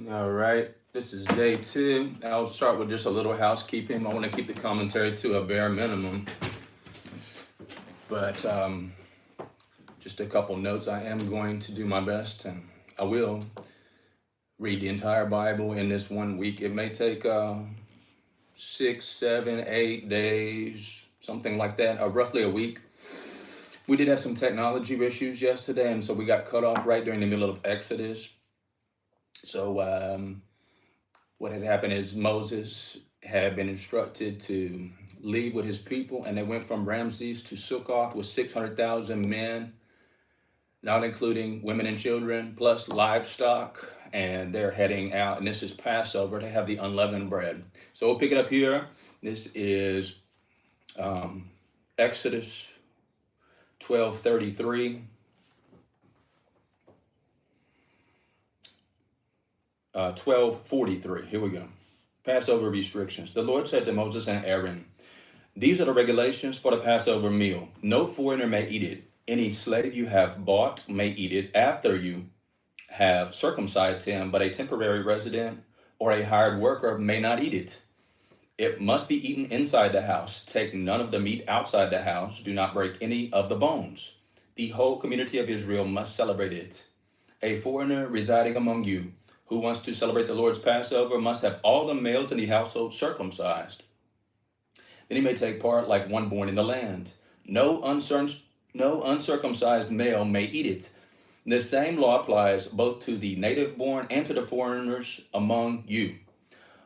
All right, this is day two. I'll start with just a little housekeeping. I want to keep the commentary to a bare minimum, but just a couple notes. I am going to do my best, and I will read the entire Bible in this 1 week. It may take 6, 7, 8 days, something like that, roughly a week. We did have some technology issues yesterday, and so we got cut off right during the middle of Exodus. So what had happened is Moses had been instructed to leave with his people, and they went from Ramses to Sukkoth with 600,000 men, not including women and children, plus livestock. And they're heading out, and this is Passover. They have the unleavened bread. So we'll pick it up here. This is Exodus 12:33. 12:43. Here we go. Passover restrictions. The Lord said to Moses and Aaron, "These are the regulations for the Passover meal. No foreigner may eat it. Any slave you have bought may eat it after you have circumcised him, but a temporary resident or a hired worker may not eat it. It must be eaten inside the house. Take none of the meat outside the house. Do not break any of the bones. The whole community of Israel must celebrate it. A foreigner residing among you who wants to celebrate the Lord's Passover must have all the males in the household circumcised. Then he may take part like one born in the land. No uncircumcised male may eat it. The same law applies both to the native born and to the foreigners among you."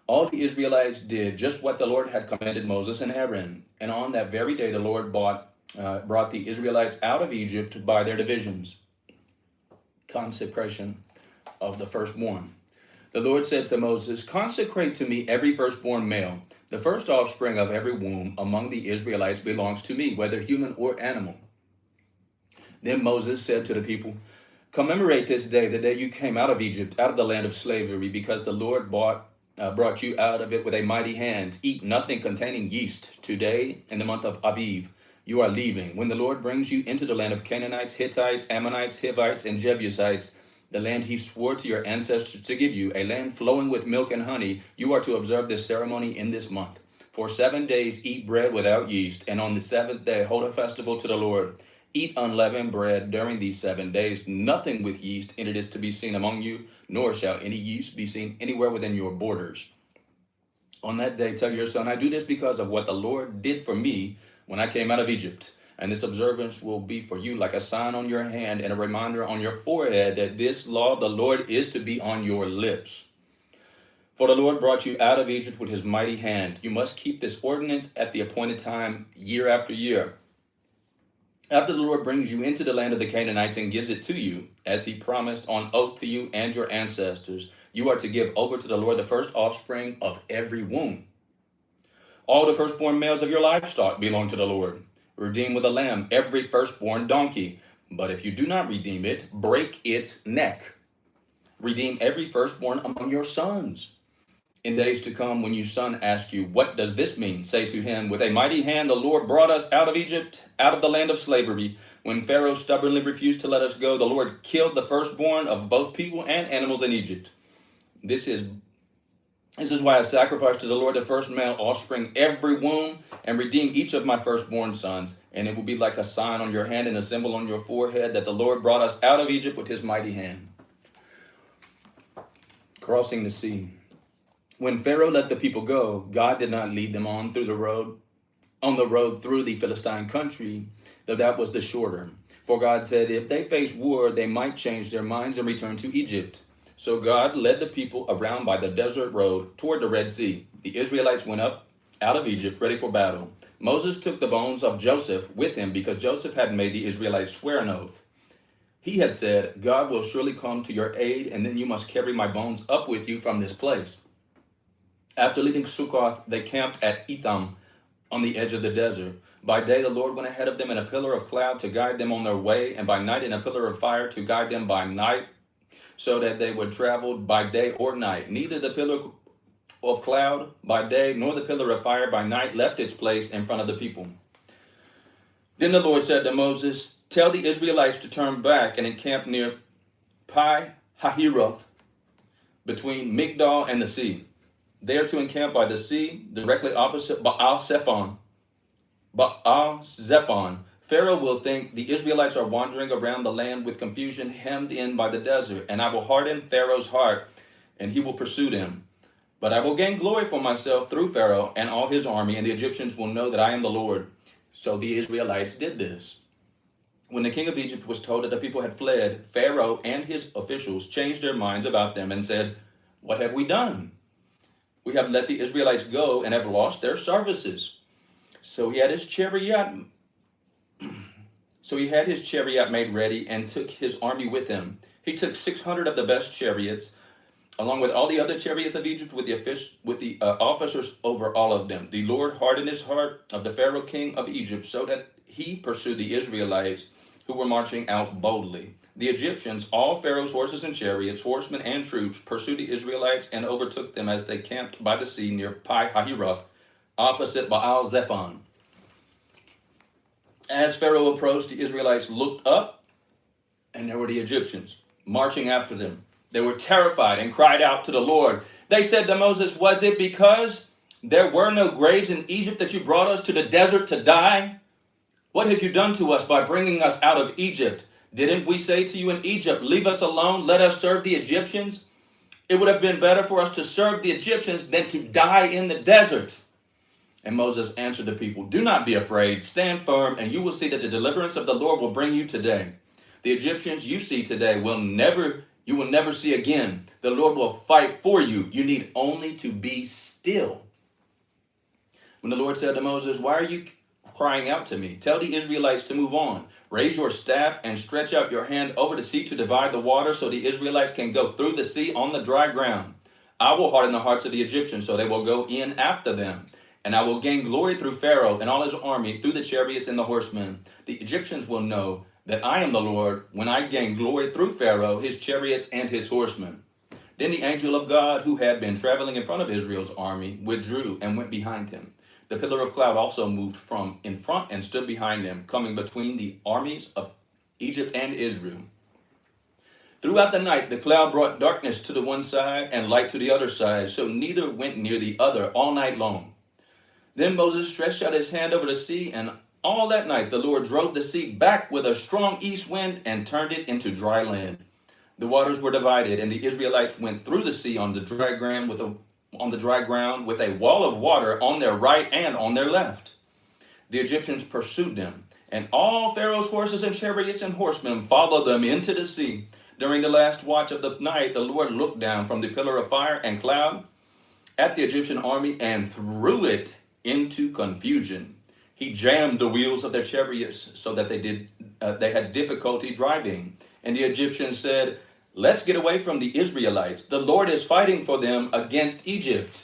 All the Israelites did just what the Lord had commanded Moses and Aaron. And on that very day, the Lord brought the Israelites out of Egypt by their divisions. Consecration of the firstborn. The Lord said to Moses, "Consecrate to me every firstborn male. The first offspring of every womb among the Israelites belongs to me, whether human or animal." Then Moses said to the people, "Commemorate this day, the day you came out of Egypt, out of the land of slavery, because the Lord brought you out of it with a mighty hand. Eat nothing containing yeast. Today, in the month of Aviv, you are leaving. When the Lord brings you into the land of Canaanites, Hittites, Ammonites, Hivites, and Jebusites, the land he swore to your ancestors to give you, a land flowing with milk and honey, you are to observe this ceremony in this month. For 7 days eat bread without yeast, and on the seventh day hold a festival to the Lord. Eat unleavened bread during these 7 days, nothing with yeast in it is to be seen among you, nor shall any yeast be seen anywhere within your borders. On that day tell your son, I do this because of what the Lord did for me when I came out of Egypt. And this observance will be for you like a sign on your hand and a reminder on your forehead that this law of the Lord is to be on your lips. For the Lord brought you out of Egypt with his mighty hand. You must keep this ordinance at the appointed time, year after year. After the Lord brings you into the land of the Canaanites and gives it to you, as he promised on oath to you and your ancestors, you are to give over to the Lord the first offspring of every womb. All the firstborn males of your livestock belong to the Lord. Redeem with a lamb every firstborn donkey. But if you do not redeem it, break its neck. Redeem every firstborn among your sons. In days to come, when your son asks you, what does this mean? Say to him, with a mighty hand the Lord brought us out of Egypt, out of the land of slavery. When Pharaoh stubbornly refused to let us go, the Lord killed the firstborn of both people and animals in Egypt. This is why I sacrifice to the Lord the first male offspring every womb, and redeem each of my firstborn sons. And it will be like a sign on your hand and a symbol on your forehead that the Lord brought us out of Egypt with his mighty hand." Crossing the sea. When Pharaoh let the people go, God did not lead them on the road through the Philistine country, though that was the shorter. For God said, if they face war, they might change their minds and return to Egypt. So God led the people around by the desert road toward the Red Sea. The Israelites went up out of Egypt, ready for battle. Moses took the bones of Joseph with him because Joseph had made the Israelites swear an oath. He had said, God will surely come to your aid, and then you must carry my bones up with you from this place. After leaving Sukkoth, they camped at Etham on the edge of the desert. By day, the Lord went ahead of them in a pillar of cloud to guide them on their way, and by night in a pillar of fire to guide them by night, so that they would travel by day or night. Neither the pillar of cloud by day nor the pillar of fire by night left its place in front of the people. Then the Lord said to Moses, tell the Israelites to turn back and encamp near Pi Hahiroth, between Migdol and the sea. There to encamp by the sea, directly opposite Baal Zephon. Pharaoh will think the Israelites are wandering around the land with confusion, hemmed in by the desert, and I will harden Pharaoh's heart, and he will pursue them. But I will gain glory for myself through Pharaoh and all his army, and the Egyptians will know that I am the Lord. So the Israelites did this. When the king of Egypt was told that the people had fled, Pharaoh and his officials changed their minds about them and said, "What have we done? We have let the Israelites go and have lost their services." So he had his chariot made ready and took his army with him. He took 600 of the best chariots, along with all the other chariots of Egypt, with the officers over all of them. The Lord hardened his heart of the Pharaoh king of Egypt, so that he pursued the Israelites who were marching out boldly. The Egyptians, all Pharaoh's horses and chariots, horsemen and troops, pursued the Israelites and overtook them as they camped by the sea near Pi Hahiroth, opposite Baal Zephon. As Pharaoh approached, the Israelites looked up, and there were the Egyptians marching after them. They were terrified and cried out to the Lord. They said to Moses, "Was it because there were no graves in Egypt that you brought us to the desert to die? What have you done to us by bringing us out of Egypt? Didn't we say to you in Egypt, 'Leave us alone, let us serve the Egyptians'? It would have been better for us to serve the Egyptians than to die in the desert." And Moses answered the people, "Do not be afraid, stand firm, and you will see that the deliverance of the Lord will bring you today. The Egyptians you see today you will never see again. The Lord will fight for you. You need only to be still." When the Lord said to Moses, "Why are you crying out to me? Tell the Israelites to move on. Raise your staff and stretch out your hand over the sea to divide the water so the Israelites can go through the sea on the dry ground. I will harden the hearts of the Egyptians so they will go in after them. And I will gain glory through Pharaoh and all his army, through the chariots and the horsemen. The Egyptians will know that I am the Lord when I gain glory through Pharaoh, his chariots, and his horsemen." Then the angel of God, who had been traveling in front of Israel's army, withdrew and went behind him. The pillar of cloud also moved from in front and stood behind him, coming between the armies of Egypt and Israel. Throughout the night, the cloud brought darkness to the one side and light to the other side, so neither went near the other all night long. Then Moses stretched out his hand over the sea, and all that night the Lord drove the sea back with a strong east wind and turned it into dry land. The waters were divided, and the Israelites went through the sea on the dry ground with a wall of water on their right and on their left. The Egyptians pursued them, and all Pharaoh's horses and chariots and horsemen followed them into the sea. During the last watch of the night, the Lord looked down from the pillar of fire and cloud at the Egyptian army and threw it into confusion. He jammed the wheels of their chariots so that they had difficulty driving. And the Egyptians said, "Let's get away from the Israelites. The Lord is fighting for them against Egypt."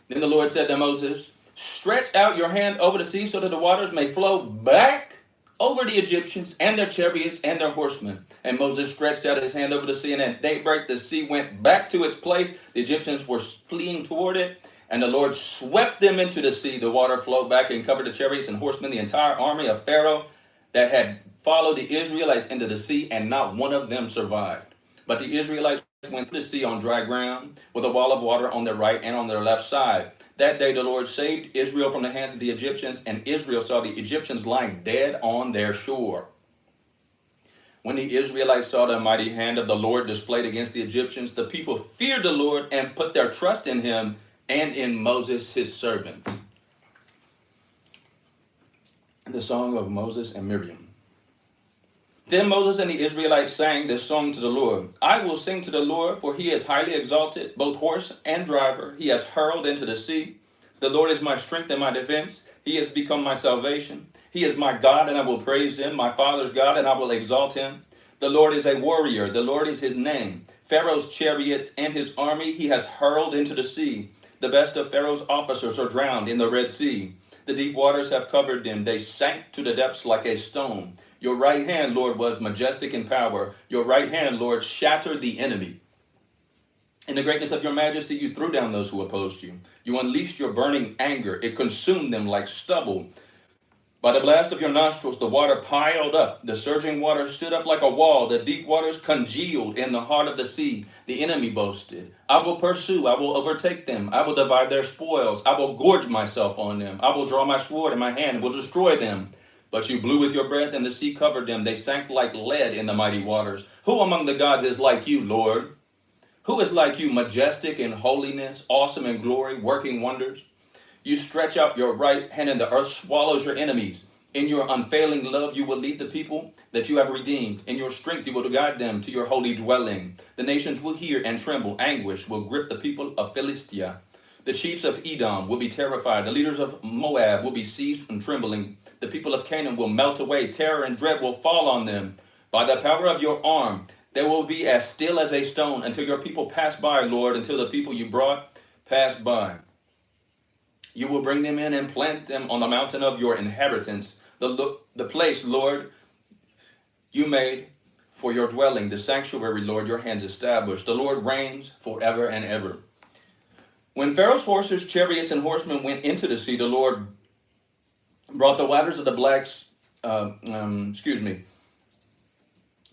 Then the Lord said to Moses, "Stretch out your hand over the sea so that the waters may flow back over the Egyptians and their chariots and their horsemen." And Moses stretched out his hand over the sea, and at daybreak the sea went back to its place. The Egyptians were fleeing toward it, and the Lord swept them into the sea. The water flowed back and covered the chariots and horsemen, the entire army of Pharaoh that had followed the Israelites into the sea, and not one of them survived. But the Israelites went through the sea on dry ground, with a wall of water on their right and on their left side. That day the Lord saved Israel from the hands of the Egyptians, and Israel saw the Egyptians lying dead on their shore. When the Israelites saw the mighty hand of the Lord displayed against the Egyptians, the people feared the Lord and put their trust in him and in Moses his servant. The song of Moses and Miriam. Then Moses and the Israelites sang this song to the Lord. "I will sing to the Lord, for he is highly exalted, both horse and driver. He has hurled into the sea. The Lord is my strength and my defense. He has become my salvation. He is my God, and I will praise him, my father's God, and I will exalt him. The Lord is a warrior. The Lord is his name. Pharaoh's chariots and his army he has hurled into the sea. The best of Pharaoh's officers are drowned in the Red Sea. The deep waters have covered them. They sank to the depths like a stone. Your right hand, Lord, was majestic in power. Your right hand, Lord, shattered the enemy. In the greatness of your majesty, you threw down those who opposed you. You unleashed your burning anger. It consumed them like stubble. By the blast of your nostrils, the water piled up. The surging water stood up like a wall. The deep waters congealed in the heart of the sea. The enemy boasted, I will pursue. I will overtake them. I will divide their spoils. I will gorge myself on them. I will draw my sword in my hand and will destroy them. But you blew with your breath, and the sea covered them. They sank like lead in the mighty waters. Who among the gods is like you, Lord? Who is like you, majestic in holiness, awesome in glory, working wonders? You stretch out your right hand, and the earth swallows your enemies. In your unfailing love, you will lead the people that you have redeemed. In your strength, you will guide them to your holy dwelling. The nations will hear and tremble. Anguish will grip the people of Philistia. The chiefs of Edom will be terrified. The leaders of Moab will be seized and trembling. The people of Canaan will melt away. Terror and dread will fall on them. By the power of your arm, they will be as still as a stone until your people pass by, Lord, until the people you brought pass by. You will bring them in and plant them on the mountain of your inheritance, the place, Lord, you made for your dwelling, the sanctuary, Lord, your hands established. The Lord reigns forever and ever. When Pharaoh's horses, chariots, and horsemen went into the sea, the Lord brought the waters of the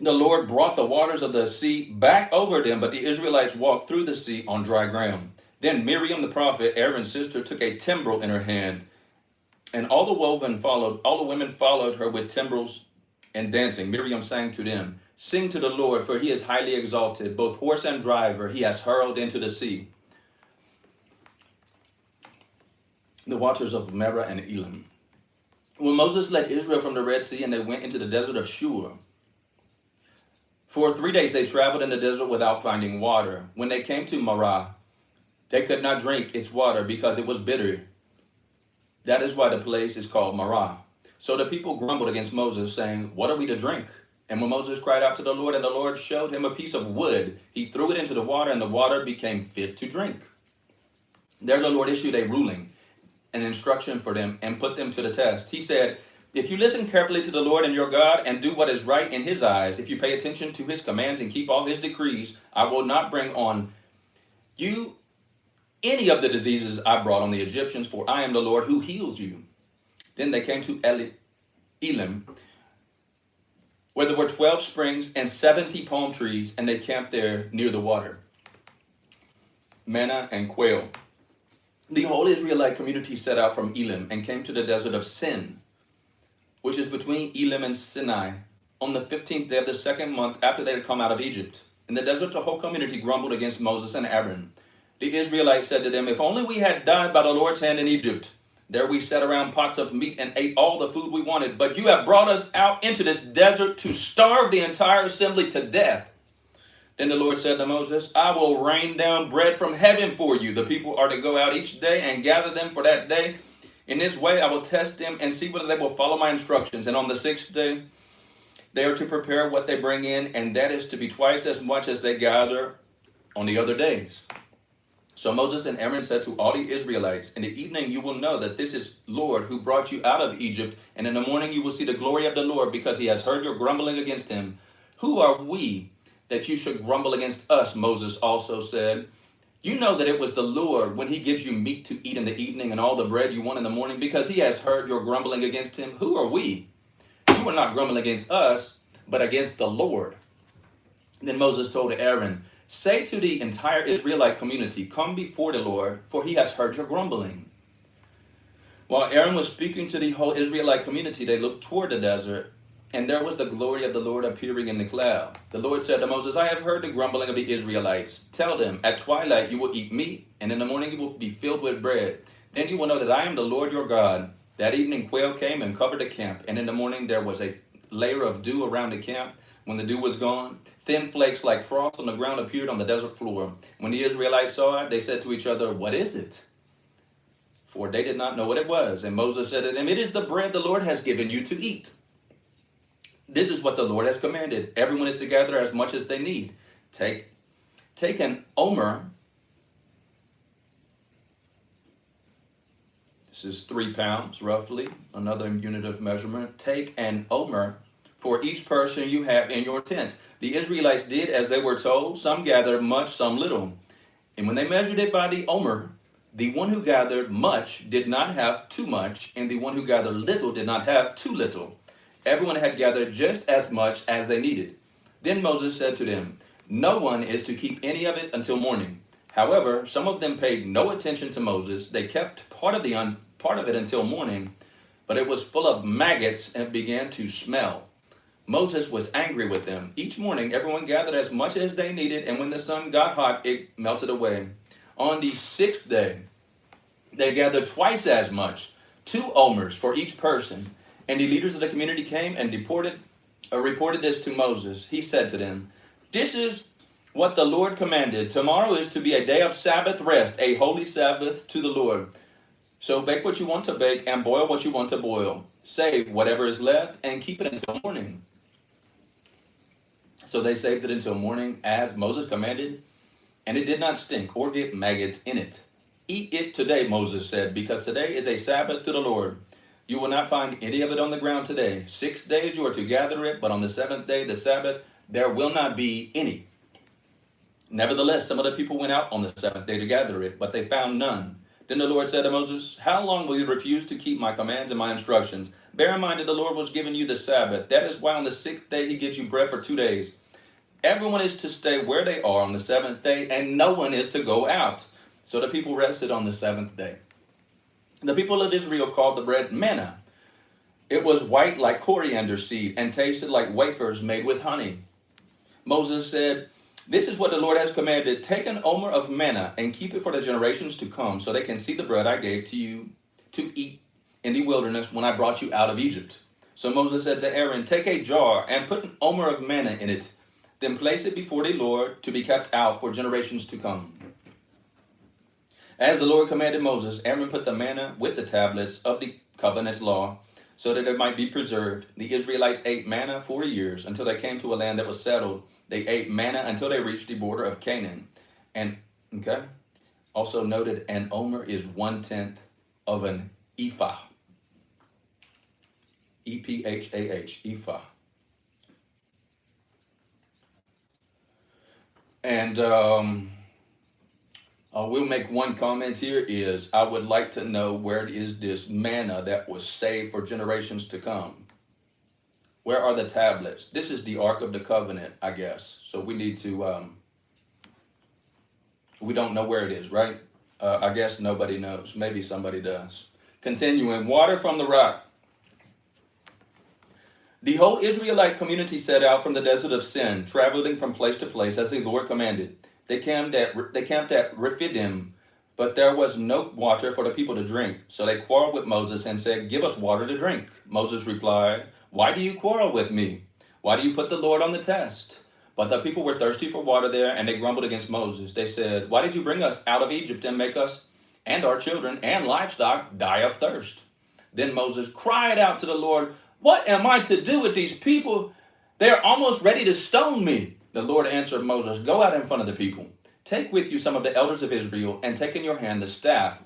The Lord brought the waters of the sea back over them, but the Israelites walked through the sea on dry ground. Then Miriam the prophet, Aaron's sister, took a timbrel in her hand, and all the women followed her with timbrels and dancing. Miriam sang to them, Sing to the Lord, for he is highly exalted. Both horse and driver he has hurled into the sea. The waters of Merah and Elam. When Moses led Israel from the Red Sea and they went into the desert of Shur, for 3 days they traveled in the desert without finding water. When they came to Marah, they could not drink its water because it was bitter. That is why the place is called Marah. So the people grumbled against Moses, saying, What are we to drink? And when Moses cried out to the Lord, and the Lord showed him a piece of wood, he threw it into the water, and the water became fit to drink. There the Lord issued a ruling, an instruction for them, and put them to the test. He said, If you listen carefully to the Lord and your God, and do what is right in his eyes, if you pay attention to his commands and keep all his decrees, I will not bring on you any of the diseases I brought on the Egyptians, for I am the Lord who heals you. Then they came to Elim, where there were 12 springs and 70 palm trees, and they camped there near the water. Manna and quail. The whole Israelite community set out from Elim and came to the desert of Sin, which is between Elim and Sinai, on the 15th day of the second month after they had come out of Egypt. In the desert, the whole community grumbled against Moses and Aaron. The Israelites said to them, If only we had died by the Lord's hand in Egypt. There we sat around pots of meat and ate all the food we wanted. But you have brought us out into this desert to starve the entire assembly to death. Then the Lord said to Moses, I will rain down bread from heaven for you. The people are to go out each day and gather them for that day. In this way I will test them and see whether they will follow my instructions. And on the 6th day, they are to prepare what they bring in, and that is to be twice as much as they gather on the other days. So Moses and Aaron said to all the Israelites, In the evening you will know that this is Lord who brought you out of Egypt, and in the morning you will see the glory of the Lord, because he has heard your grumbling against him. Who are we that you should grumble against us? Moses also said, You know that it was the Lord when he gives you meat to eat in the evening and all the bread you want in the morning, because he has heard your grumbling against him. Who are we? You are not grumbling against us, but against the Lord. Then Moses told Aaron, Say to the entire Israelite community, Come before the Lord, for he has heard your grumbling. While Aaron was speaking to the whole Israelite community, they looked toward the desert, and there was the glory of the Lord appearing in the cloud. The Lord said to Moses, I have heard the grumbling of the Israelites. Tell them, at twilight you will eat meat, and in the morning you will be filled with bread. Then you will know that I am the Lord your God. That evening quail came and covered the camp, and in the morning there was a layer of dew around the camp. When the dew was gone, thin flakes like frost on the ground appeared on the desert floor. When the Israelites saw it, they said to each other, What is it? For they did not know what it was. And Moses said to them, It is the bread the Lord has given you to eat. This is what the Lord has commanded. Everyone is to gather as much as they need. Take an omer. This is 3 pounds, roughly, another unit of measurement. Take an omer for each person you have in your tent. The Israelites did as they were told. Some gathered much, some little. And when they measured it by the omer, The one who gathered much did not have too much, and the one who gathered little did not have too little. Everyone had gathered just as much as they needed. Then Moses said to them, no one is to keep any of it until morning. However, some of them paid no attention to Moses. They kept part of it until morning, but it was full of maggots and began to smell. Moses was angry with them. Each morning, everyone gathered as much as they needed, and when the sun got hot, it melted away. On the sixth day, they gathered twice as much, 2 omers for each person. And the leaders of the community came and reported this to Moses. He said to them, this is what the Lord commanded. Tomorrow is to be a day of Sabbath rest, a holy Sabbath to the Lord. So bake what you want to bake and boil what you want to boil. Save whatever is left and keep it until morning. So they saved it until morning as Moses commanded, and it did not stink or get maggots in it. Eat it today, Moses said, because today is a Sabbath to the Lord. You will not find any of it on the ground today. 6 days you are to gather it, but on the 7th day, the Sabbath, there will not be any. Nevertheless, some of the people went out on the 7th day to gather it, but they found none. Then the Lord said to Moses, how long will you refuse to keep my commands and my instructions? Bear in mind that the Lord was giving you the Sabbath. That is why on the 6th day he gives you bread for 2 days. Everyone is to stay where they are on the 7th day, and no one is to go out. So the people rested on the 7th day. The people of Israel called the bread manna. It was white like coriander seed and tasted like wafers made with honey. Moses said, this is what the Lord has commanded. Take an omer of manna and keep it for the generations to come, so they can see the bread I gave to you to eat in the wilderness when I brought you out of Egypt. So Moses said to Aaron, take a jar and put an omer of manna in it. Then place it before the Lord to be kept out for generations to come. As the Lord commanded Moses, Aaron put the manna with the tablets of the covenant's law, so that it might be preserved. The Israelites ate manna 40 years until they came to a land that was settled. They ate manna until they reached the border of Canaan. And, also noted, an omer is 1/10 of an ephah. E-P-H-A-H, ephah. And we'll make one comment here is, I would like to know where is this manna that was saved for generations to come? Where are the tablets? This is the Ark of the Covenant, I guess. So we need to, we don't know where it is, right? I guess nobody knows. Maybe somebody does. Continuing, water from the rock. The whole Israelite community set out from the desert of Sin, traveling from place to place as the Lord commanded. They camped at Rephidim, but there was no water for the people to drink. So they quarreled with Moses and said, give us water to drink. Moses replied, why do you quarrel with me? Why do you put the Lord on the test? But the people were thirsty for water there, and they grumbled against Moses. They said, why did you bring us out of Egypt and make us and our children and livestock die of thirst? Then Moses cried out to the Lord, what am I to do with these people? They are almost ready to stone me. The Lord answered Moses, go out in front of the people. Take with you some of the elders of Israel, and take in your hand the staff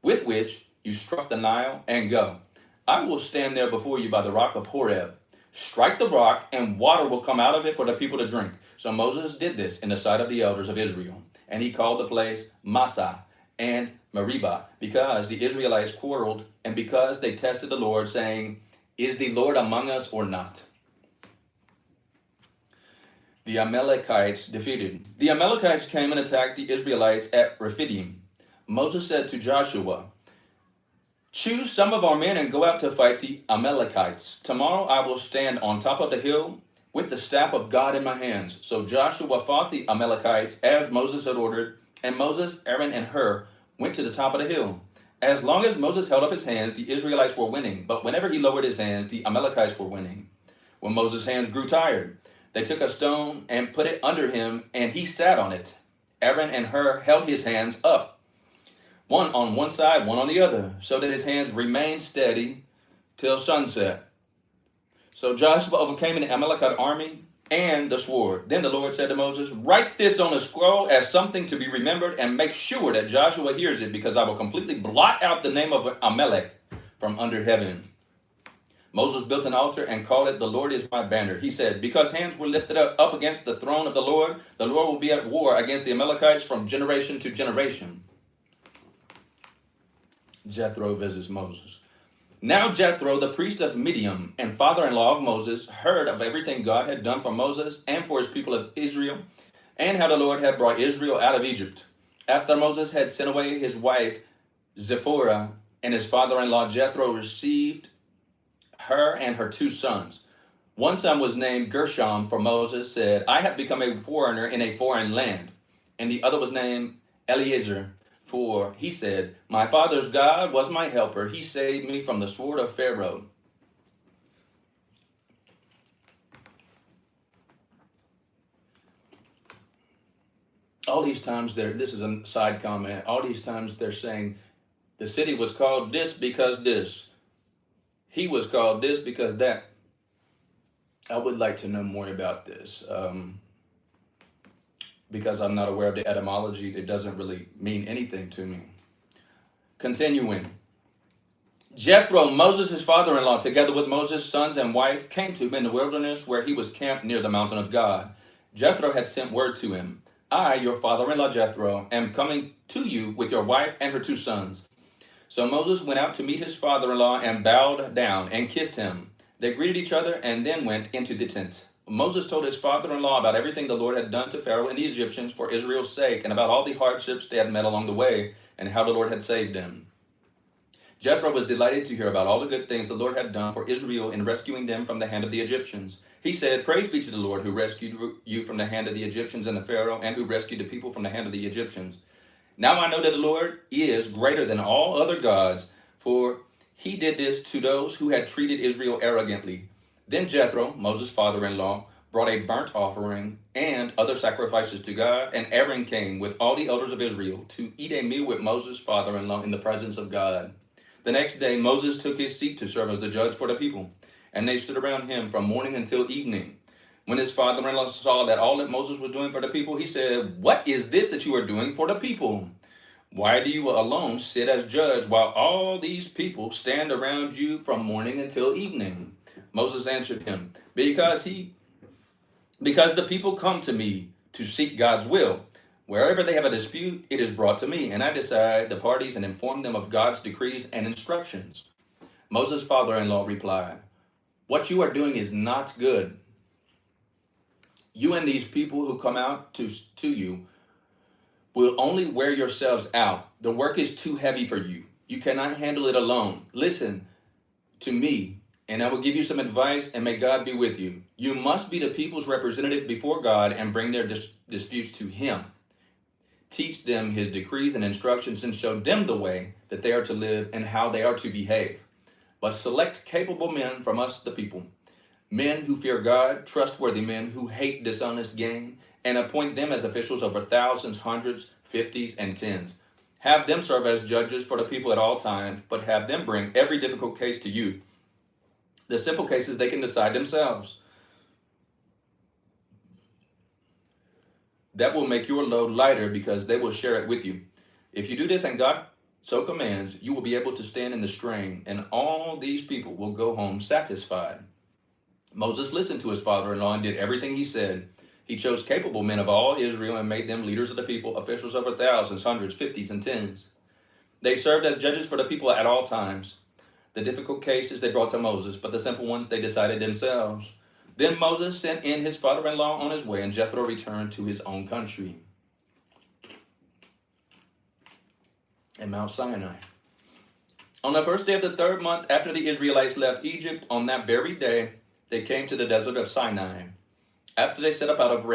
with which you struck the Nile, and go. I will stand there before you by the rock of Horeb. Strike the rock, and water will come out of it for the people to drink. So Moses did this in the sight of the elders of Israel. And he called the place Massah and Meribah, because the Israelites quarreled, and because they tested the Lord, saying, is the Lord among us or not? The Amalekites defeated. The Amalekites came and attacked the Israelites at Rephidim. Moses said to Joshua, choose some of our men and go out to fight the Amalekites. Tomorrow I will stand on top of the hill with the staff of God in my hands. So Joshua fought the Amalekites as Moses had ordered, and Moses, Aaron, and Hur went to the top of the hill. As long as Moses held up his hands, the Israelites were winning. But whenever he lowered his hands, the Amalekites were winning. When Moses' hands grew tired, they took a stone and put it under him, and he sat on it. Aaron and Hur held his hands up, one on one side, one on the other, so that his hands remained steady till sunset. So Joshua overcame the Amalekite army and the sword. Then the Lord said to Moses, write this on a scroll as something to be remembered, and make sure that Joshua hears it, because I will completely blot out the name of Amalek from under heaven. Moses built an altar and called it, the Lord is my banner. He said, because hands were lifted up against the throne of the Lord will be at war against the Amalekites from generation to generation. Jethro visits Moses. Now Jethro, the priest of Midian and father-in-law of Moses, heard of everything God had done for Moses and for his people of Israel, and how the Lord had brought Israel out of Egypt. After Moses had sent away his wife Zipporah, and his father-in-law Jethro received her and her 2 sons. One son was named Gershom, for Moses said, I have become a foreigner in a foreign land. And the other was named Eleazar, for he said, my father's God was my helper. He saved me from the sword of Pharaoh. All these times this is a side comment, all these times they're saying the city was called this because this. He was called this because that. I would like to know more about this. Because I'm not aware of the etymology, it doesn't really mean anything to me. Continuing. Jethro, Moses' father-in-law, together with Moses' sons and wife, came to him in the wilderness where he was camped near the mountain of God. Jethro had sent word to him, I, your father-in-law Jethro, am coming to you with your wife and her 2 sons. So Moses went out to meet his father-in-law and bowed down and kissed him. They greeted each other and then went into the tent. Moses told his father-in-law about everything the Lord had done to Pharaoh and the Egyptians for Israel's sake, and about all the hardships they had met along the way, and how the Lord had saved them. Jethro was delighted to hear about all the good things the Lord had done for Israel in rescuing them from the hand of the Egyptians. He said, Praise be to the Lord who rescued you from the hand of the Egyptians and the Pharaoh, and who rescued the people from the hand of the Egyptians. Now I know that the Lord is greater than all other gods, for he did this to those who had treated Israel arrogantly. Then Jethro, Moses' father-in-law, brought a burnt offering and other sacrifices to God, and Aaron came with all the elders of Israel to eat a meal with Moses' father-in-law in the presence of God. The next day Moses took his seat to serve as the judge for the people, and they stood around him from morning until evening. When his father-in-law saw that all that Moses was doing for the people, he said, What is this that you are doing for the people? Why do you alone sit as judge while all these people stand around you from morning until evening? Moses answered him, Because the people come to me to seek God's will. Wherever they have a dispute, it is brought to me, and I decide the parties and inform them of God's decrees and instructions. Moses' father-in-law replied, What you are doing is not good. You and these people who come out to you will only wear yourselves out. The work is too heavy for you. You cannot handle it alone. Listen to me, and I will give you some advice, and may God be with you. You must be the people's representative before God and bring their disputes to him. Teach them his decrees and instructions and show them the way that they are to live and how they are to behave. But select capable men from us, the people, men who fear God, trustworthy men who hate dishonest gain, and appoint them as officials over thousands, hundreds, fifties, and tens. Have them serve as judges for the people at all times, but have them bring every difficult case to you. The simple cases they can decide themselves. That will make your load lighter because they will share it with you. If you do this and God so commands, you will be able to stand in the strain, and all these people will go home satisfied. Moses listened to his father-in-law and did everything he said. He chose capable men of all Israel and made them leaders of the people, officials over thousands, hundreds, fifties, and tens. They served as judges for the people at all times. The difficult cases they brought to Moses, but the simple ones they decided themselves. Then Moses sent in his father-in-law on his way, and Jethro returned to his own country. And Mount Sinai. On the first day of the 3rd month after the Israelites left Egypt, on that very day, they came to the desert of Sinai. After they set up out of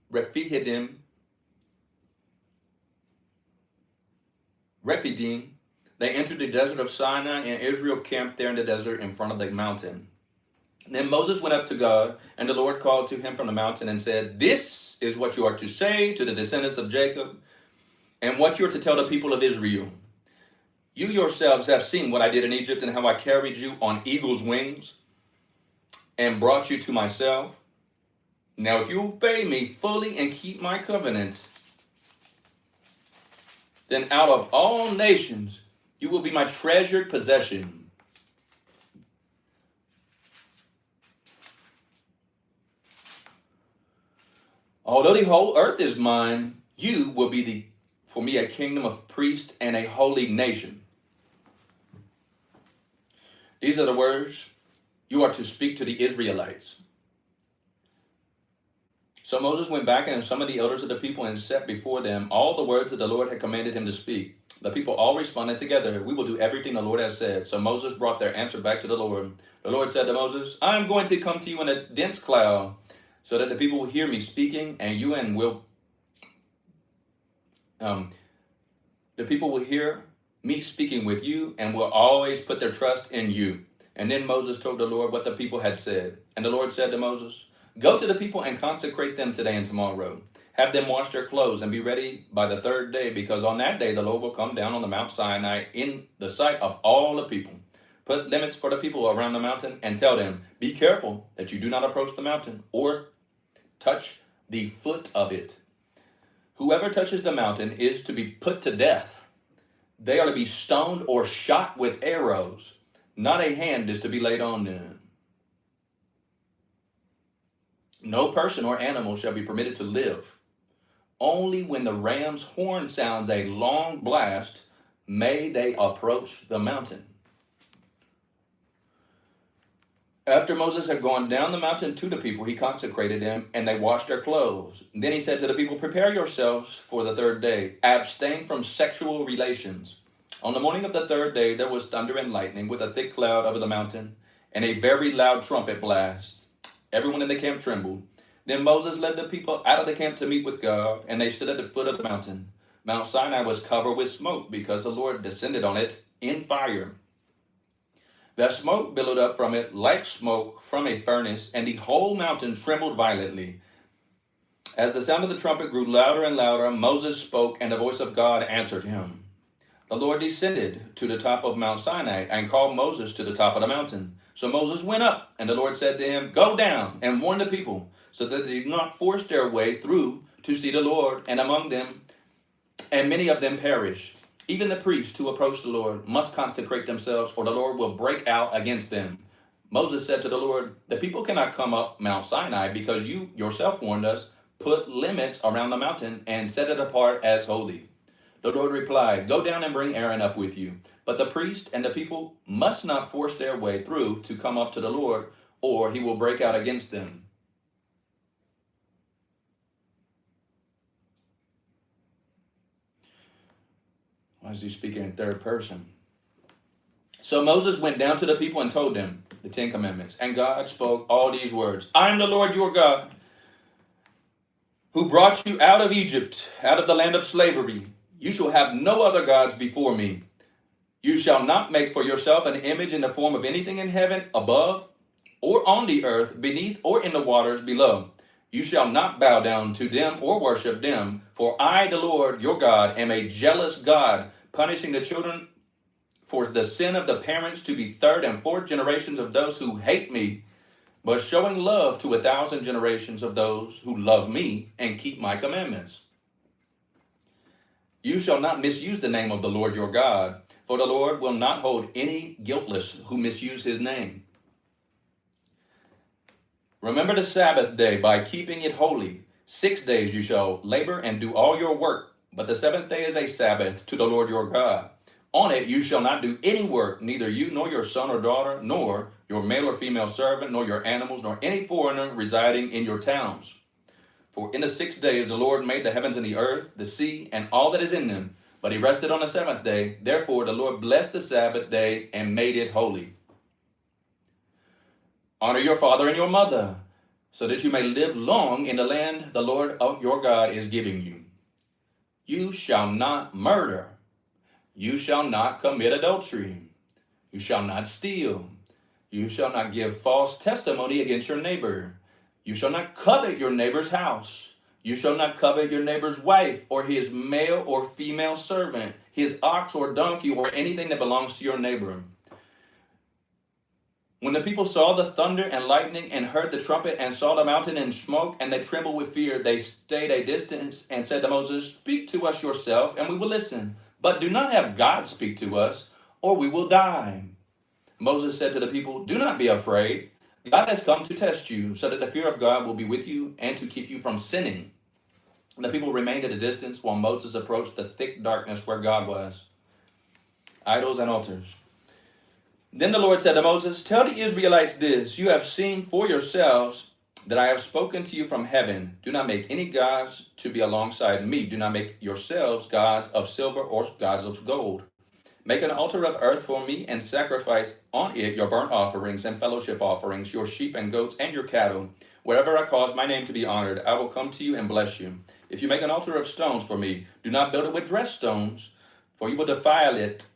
Rephidim, they entered the desert of Sinai, and Israel camped there in the desert in front of the mountain. Then Moses went up to God, and the Lord called to him from the mountain and said, This is what you are to say to the descendants of Jacob, and what you are to tell the people of Israel. You yourselves have seen what I did in Egypt, and how I carried you on eagle's wings and brought you to myself. Now if you obey me fully and keep my covenant, then out of all nations you will be my treasured possession. Although the whole earth is mine, you will be for me a kingdom of priests and a holy nation. These are the words you are to speak to the Israelites. So Moses went back and summoned the elders of the people and set before them all the words that the Lord had commanded him to speak. The people all responded together, "We will do everything the Lord has said." So Moses brought their answer back to the Lord. The Lord said to Moses, "I am going to come to you in a dense cloud, so that the people will hear me speaking, and the people will hear me speaking with you, and will always put their trust in you." And then Moses told the Lord what the people had said. And the Lord said to Moses, "Go to the people and consecrate them today and tomorrow. Have them wash their clothes and be ready by the third day, because on that day the Lord will come down on the Mount Sinai in the sight of all the people. Put limits for the people around the mountain and tell them, 'Be careful that you do not approach the mountain or touch the foot of it. Whoever touches the mountain is to be put to death. They are to be stoned or shot with arrows. Not a hand is to be laid on them. No person or animal shall be permitted to live. Only when the ram's horn sounds a long blast may they approach the mountain.'" After Moses had gone down the mountain to the people, he consecrated them, and they washed their clothes. Then he said to the people, "Prepare yourselves for the third day. Abstain from sexual relations." On the morning of the third day, there was thunder and lightning with a thick cloud over the mountain, and a very loud trumpet blast. Everyone in the camp trembled. Then Moses led the people out of the camp to meet with God, and they stood at the foot of the mountain. Mount Sinai was covered with smoke because the Lord descended on it in fire. The smoke billowed up from it like smoke from a furnace, and the whole mountain trembled violently. As the sound of the trumpet grew louder and louder, Moses spoke, and the voice of God answered him. The Lord descended to the top of Mount Sinai and called Moses to the top of the mountain. So Moses went up, and the Lord said to him, "Go down and warn the people, so that they do not force their way through to see the Lord, and among them, and many of them perish. Even the priests who approach the Lord must consecrate themselves, or the Lord will break out against them." Moses said to the Lord, "The people cannot come up Mount Sinai, because you yourself warned us, 'Put limits around the mountain and set it apart as holy.'" The Lord replied, "Go down and bring Aaron up with you. But the priest and the people must not force their way through to come up to the Lord, or he will break out against them." Why is he speaking in third person? So Moses went down to the people and told them the 10 Commandments. And God spoke all these words: "I am the Lord your God, who brought you out of Egypt, out of the land of slavery. You shall have no other gods before me. You shall not make for yourself an image in the form of anything in heaven above, or on the earth beneath, or in the waters below. You shall not bow down to them or worship them, for I, the Lord your God, am a jealous God, punishing the children for the sin of the parents to be third and fourth generations of those who hate me, but showing love to 1,000 generations of those who love me and keep my commandments. You shall not misuse the name of the Lord your God, for the Lord will not hold any guiltless who misuse his name. Remember the Sabbath day by keeping it holy. 6 days you shall labor and do all your work, but the seventh day is a Sabbath to the Lord your God. On it you shall not do any work, neither you nor your son or daughter, nor your male or female servant, nor your animals, nor any foreigner residing in your towns. For in the 6 days the Lord made the heavens and the earth, the sea, and all that is in them, but he rested on the seventh day. Therefore the Lord blessed the Sabbath day and made it holy. Honor your father and your mother, so that you may live long in the land the Lord your God is giving you. You shall not murder. You shall not commit adultery. You shall not steal. You shall not give false testimony against your neighbor. You shall not covet your neighbor's house. You shall not covet your neighbor's wife, or his male or female servant, his ox or donkey, or anything that belongs to your neighbor. When the people saw the thunder and lightning and heard the trumpet and saw the mountain in smoke, and they trembled with fear, they stayed a distance and said to Moses, "Speak to us yourself, and we will listen. But do not have God speak to us, or we will die." Moses said to the people, "Do not be afraid. God has come to test you, so that the fear of God will be with you and to keep you from sinning." The people remained at a distance while Moses approached the thick darkness where God was. Idols and altars. Then the Lord said to Moses, tell the Israelites this, you have seen for yourselves that I have spoken to you from heaven. Do not make any gods to be alongside me. Do not make yourselves gods of silver or gods of gold. Make an altar of earth for me and sacrifice on it your burnt offerings and fellowship offerings, your sheep and goats and your cattle. Wherever I cause my name to be honored, I will come to you and bless you. If you make an altar of stones for me, do not build it with dressed stones, for you will defile it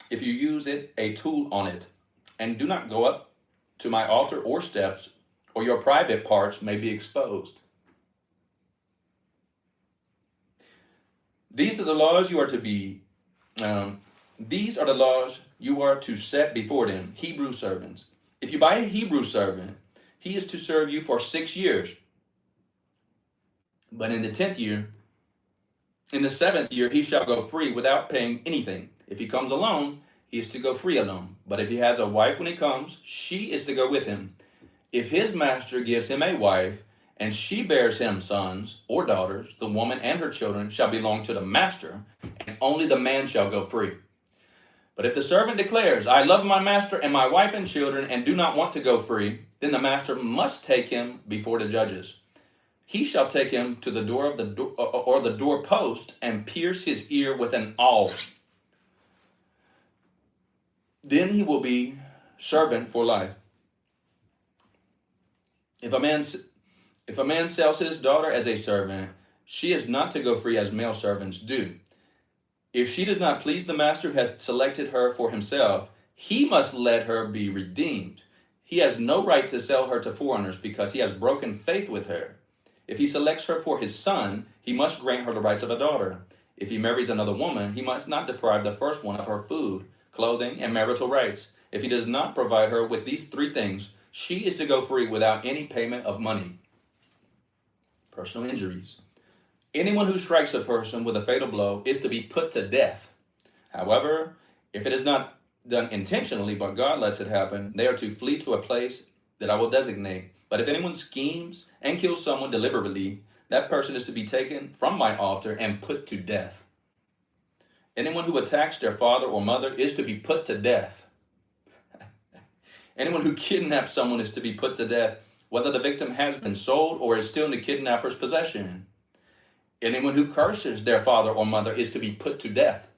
if you use it a tool on it. And do not go up to my altar or steps, or your private parts may be exposed. These are the laws you are to set before them, Hebrew servants. If you buy a Hebrew servant, he is to serve you for 6 years. But in the 7th year, he shall go free without paying anything. If he comes alone, he is to go free alone. But if he has a wife when he comes, she is to go with him. If his master gives him a wife, and she bears him sons or daughters, the woman and her children shall belong to the master, and only the man shall go free. But if the servant declares, I love my master and my wife and children, and do not want to go free, then the master must take him before the judges. He shall take him to the door of the doorpost and pierce his ear with an awl. Then he will be servant for life. If a man sells his daughter as a servant, she is not to go free as male servants do. If she does not please the master who has selected her for himself, he must let her be redeemed. He has no right to sell her to foreigners because he has broken faith with her. If he selects her for his son, he must grant her the rights of a daughter. If he marries another woman, he must not deprive the first one of her food, clothing, and marital rights. If he does not provide her with these 3 things, she is to go free without any payment of money. Personal injuries. Anyone who strikes a person with a fatal blow is to be put to death. However, if it is not done intentionally, but God lets it happen, they are to flee to a place that I will designate. But if anyone schemes and kills someone deliberately, that person is to be taken from my altar and put to death. Anyone who attacks their father or mother is to be put to death. Anyone who kidnaps someone is to be put to death, whether the victim has been sold or is still in the kidnapper's possession. Anyone who curses their father or mother is to be put to death.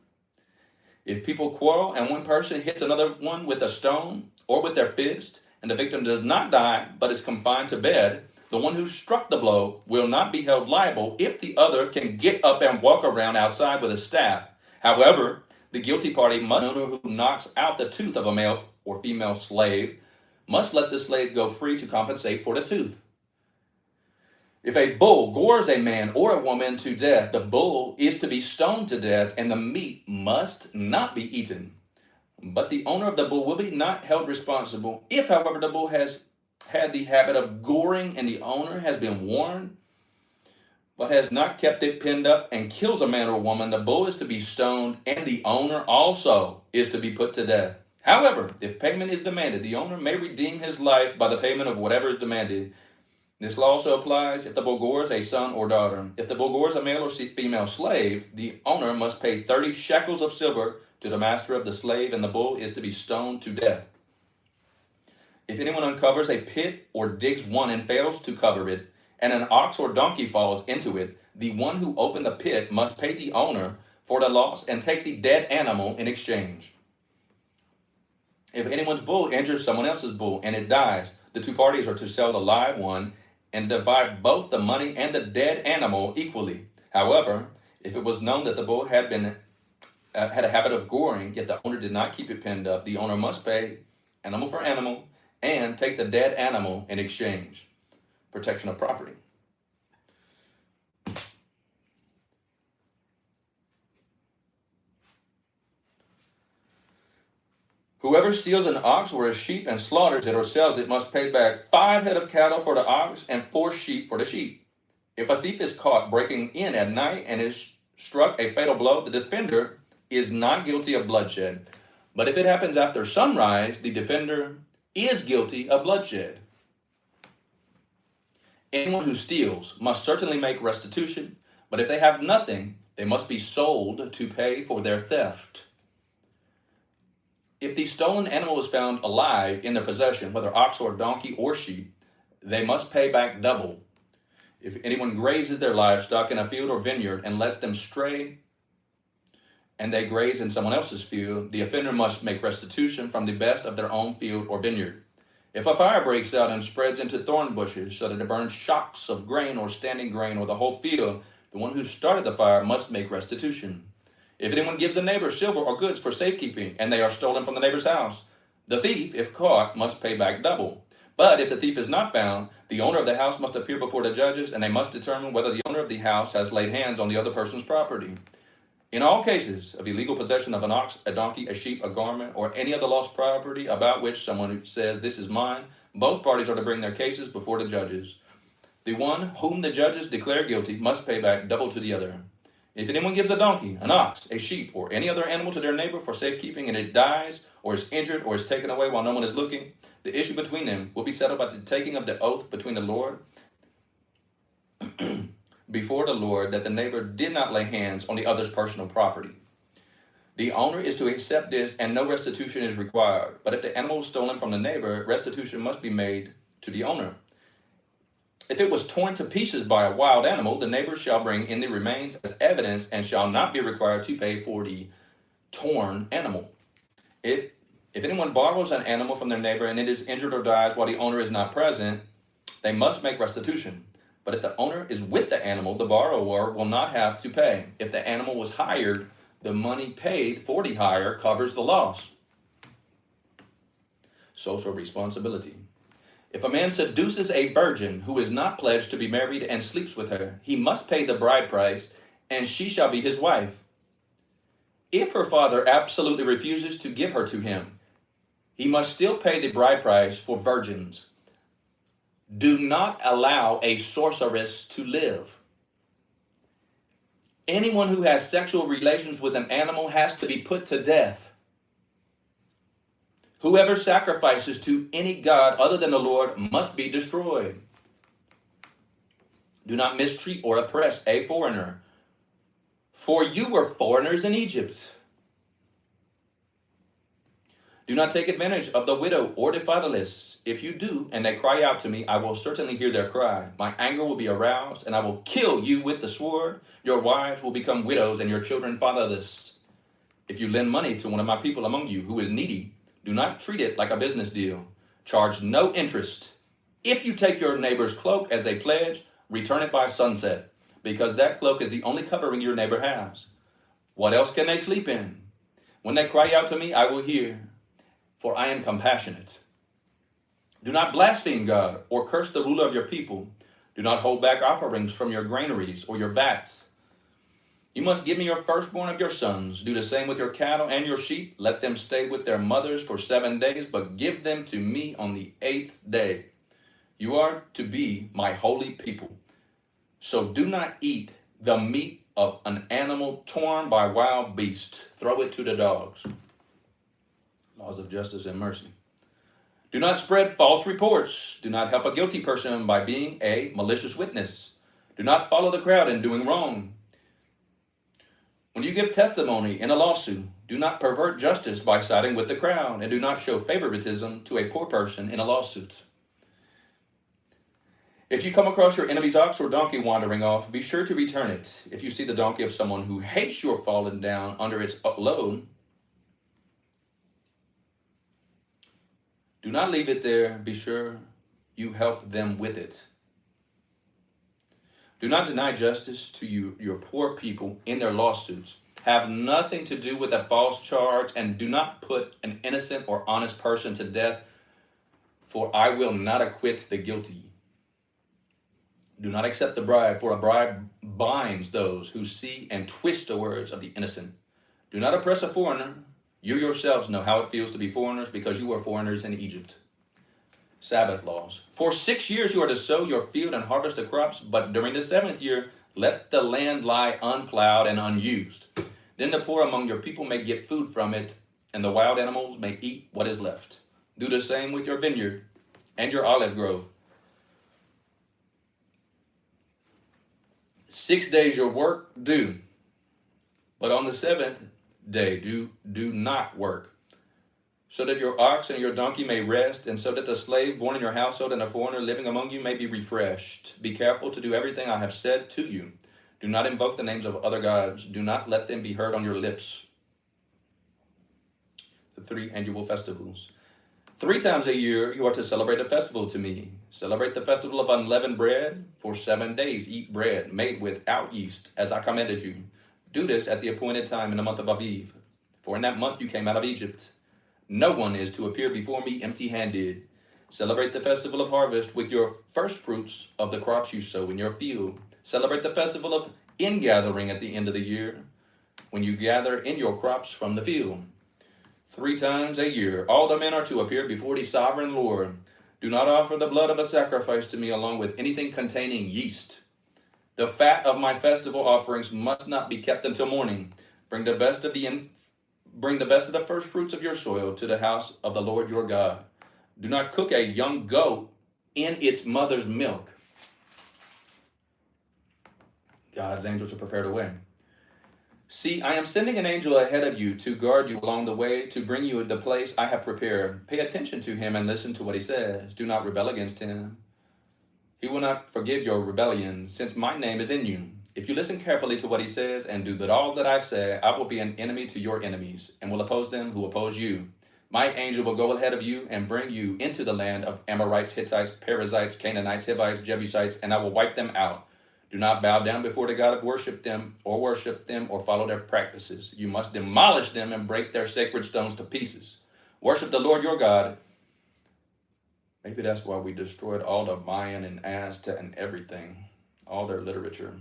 If people quarrel and one person hits another one with a stone or with their fist, and the victim does not die but is confined to bed, the one who struck the blow will not be held liable if the other can get up and walk around outside with a staff. However, the guilty party must, the owner who knocks out the tooth of a male or female slave must let the slave go free to compensate for the tooth. If a bull gores a man or a woman to death, the bull is to be stoned to death, and the meat must not be eaten. But the owner of the bull will be not held responsible. If, however, the bull has had the habit of goring and the owner has been warned, but has not kept it pinned up and kills a man or woman, the bull is to be stoned, and the owner also is to be put to death. However, if payment is demanded, the owner may redeem his life by the payment of whatever is demanded. This law also applies if the bull gores a son or daughter. If the bull gores a male or female slave, the owner must pay 30 shekels of silver to the master of the slave, and the bull is to be stoned to death. If anyone uncovers a pit or digs one and fails to cover it, and an ox or donkey falls into it, the one who opened the pit must pay the owner for the loss and take the dead animal in exchange. If anyone's bull injures someone else's bull and it dies, the 2 parties are to sell the live one and divide both the money and the dead animal equally. However, if it was known that the bull had a habit of goring, yet the owner did not keep it pinned up, the owner must pay animal for animal and take the dead animal in exchange. Protection of property. Whoever steals an ox or a sheep and slaughters it or sells it must pay back 5 head of cattle for the ox and 4 sheep for the sheep. If a thief is caught breaking in at night and is struck a fatal blow, the defender is not guilty of bloodshed. But if it happens after sunrise, the defender is guilty of bloodshed. Anyone who steals must certainly make restitution, but if they have nothing, they must be sold to pay for their theft. If the stolen animal is found alive in their possession, whether ox or donkey or sheep, they must pay back double. If anyone grazes their livestock in a field or vineyard and lets them stray and they graze in someone else's field, the offender must make restitution from the best of their own field or vineyard. If a fire breaks out and spreads into thorn bushes so that it burns shocks of grain or standing grain or the whole field, the one who started the fire must make restitution. If anyone gives a neighbor silver or goods for safekeeping and they are stolen from the neighbor's house, the thief, if caught, must pay back double. But if the thief is not found, the owner of the house must appear before the judges, and they must determine whether the owner of the house has laid hands on the other person's property. In all cases of illegal possession of an ox, a donkey, a sheep, a garment, or any other lost property about which someone says, "This is mine," both parties are to bring their cases before the judges. The one whom the judges declare guilty must pay back double to the other. If anyone gives a donkey, an ox, a sheep, or any other animal to their neighbor for safekeeping, and it dies, or is injured, or is taken away while no one is looking, the issue between them will be settled by the taking of the oath between the Lord before the Lord that the neighbor did not lay hands on the other's personal property. The owner is to accept this, and no restitution is required. But if the animal was stolen from the neighbor, restitution must be made to the owner. If it was torn to pieces by a wild animal, the neighbor shall bring in the remains as evidence and shall not be required to pay for the torn animal. If anyone borrows an animal from their neighbor and it is injured or dies while the owner is not present, they must make restitution. But if the owner is with the animal, the borrower will not have to pay. If the animal was hired, the money paid for the hire covers the loss. Social responsibility. If a man seduces a virgin who is not pledged to be married and sleeps with her, he must pay the bride price, and she shall be his wife. If her father absolutely refuses to give her to him, he must still pay the bride price for virgins. Do not allow a sorceress to live. Anyone who has sexual relations with an animal has to be put to death. Whoever sacrifices to any god other than the Lord must be destroyed. Do not mistreat or oppress a foreigner, for you were foreigners in Egypt. Do not take advantage of the widow or the fatherless. If you do, and they cry out to me, I will certainly hear their cry. My anger will be aroused, and I will kill you with the sword. Your wives will become widows, and your children fatherless. If you lend money to one of my people among you who is needy, do not treat it like a business deal. Charge no interest. If you take your neighbor's cloak as a pledge, return it by sunset, because that cloak is the only covering your neighbor has. What else can they sleep in? When they cry out to me, I will hear, for I am compassionate. Do not blaspheme God or curse the ruler of your people. Do not hold back offerings from your granaries or your vats. You must give me your firstborn of your sons. Do the same with your cattle and your sheep. Let them stay with their mothers for 7 days, but give them to me on the 8th day. You are to be my holy people. So do not eat the meat of an animal torn by wild beasts. Throw it to the dogs. Laws of justice and mercy. Do not spread false reports. Do not help a guilty person by being a malicious witness. Do not follow the crowd in doing wrong. When you give testimony in a lawsuit, do not pervert justice by siding with the crowd, and do not show favoritism to a poor person in a lawsuit. If you come across your enemy's ox or donkey wandering off, be sure to return it. If you see the donkey of someone who hates your fallen down under its load, do not leave it there. Be sure you help them with it. Do not deny justice to your poor people in their lawsuits. Have nothing to do with a false charge, and do not put an innocent or honest person to death, for I will not acquit the guilty. Do not accept the bribe, for a bribe binds those who see and twist the words of the innocent. Do not oppress a foreigner. You yourselves know how it feels to be foreigners, because you were foreigners in Egypt. Sabbath laws. For 6 years you are to sow your field and harvest the crops, but during the 7th year, let the land lie unplowed and unused. Then the poor among your people may get food from it, and the wild animals may eat what is left. Do the same with your vineyard and your olive grove. 6 days your work do, but on the 7th day do not work. so that your ox and your donkey may rest, and so that the slave born in your household and a foreigner living among you may be refreshed. Be careful to do everything I have said to you. Do not invoke the names of other gods. Do not let them be heard on your lips. The 3 annual festivals. 3 times a year you are to celebrate a festival to me. Celebrate the festival of unleavened bread. For 7 days eat bread made without yeast, as I commanded you. Do this at the appointed time in the month of Aviv, for in that month you came out of Egypt. No one is to appear before me empty-handed. Celebrate the festival of harvest with your first fruits of the crops you sow in your field. Celebrate the festival of ingathering at the end of the year, when you gather in your crops from the field. 3 times a year all the men are to appear before the sovereign Lord. Do not offer the blood of a sacrifice to me along with anything containing yeast. The fat of my festival offerings must not be kept until morning. Bring the best of the first fruits of your soil to the house of the Lord your God. Do not cook a young goat in its mother's milk. God's angels are prepared away. See, I am sending an angel ahead of you to guard you along the way, to bring you to the place I have prepared. Pay attention to him and listen to what he says. Do not rebel against him. He will not forgive your rebellions, since my name is in you. If you listen carefully to what he says and do all that I say, I will be an enemy to your enemies, and will oppose them who oppose you. My angel will go ahead of you and bring you into the land of Amorites, Hittites, Perizzites, Canaanites, Hivites, Jebusites, and I will wipe them out. Do not bow down before the God of worship them or follow their practices. You must demolish them and break their sacred stones to pieces. Worship the Lord your God. Maybe that's why we destroyed all the Mayan and Aztec and everything, all their literature.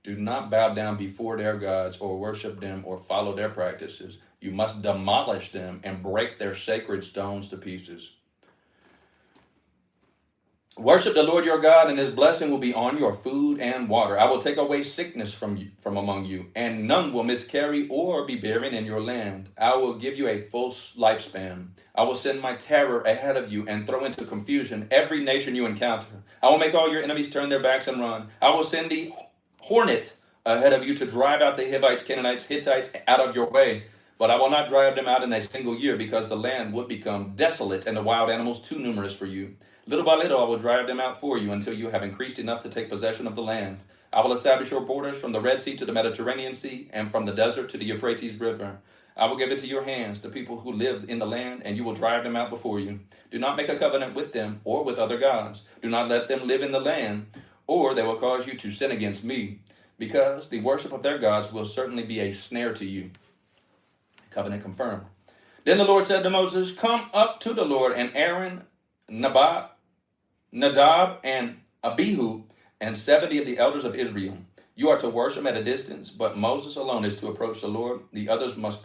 Do not bow down before their gods or worship them or follow their practices. You must demolish them and break their sacred stones to pieces. Worship the Lord your God, and his blessing will be on your food and water. I will take away sickness from among you, and none will miscarry or be barren in your land. I will give you a full lifespan. I will send my terror ahead of you and throw into confusion every nation you encounter. I will make all your enemies turn their backs and run. I will send the hornet ahead of you to drive out the Hivites, Canaanites, Hittites out of your way. But I will not drive them out in a single year, because the land would become desolate and the wild animals too numerous for you. Little by little I will drive them out for you until you have increased enough to take possession of the land. I will establish your borders from the Red Sea to the Mediterranean Sea, and from the desert to the Euphrates River. I will give it to your hands, the people who live in the land, and you will drive them out before you. Do not make a covenant with them or with other gods. Do not let them live in the land, or they will cause you to sin against me, because the worship of their gods will certainly be a snare to you. Covenant confirmed. Then the Lord said to Moses, come up to the Lord, and Aaron, Nadab, and Abihu, and 70 of the elders of Israel. You are to worship at a distance, but Moses alone is to approach the Lord. The others must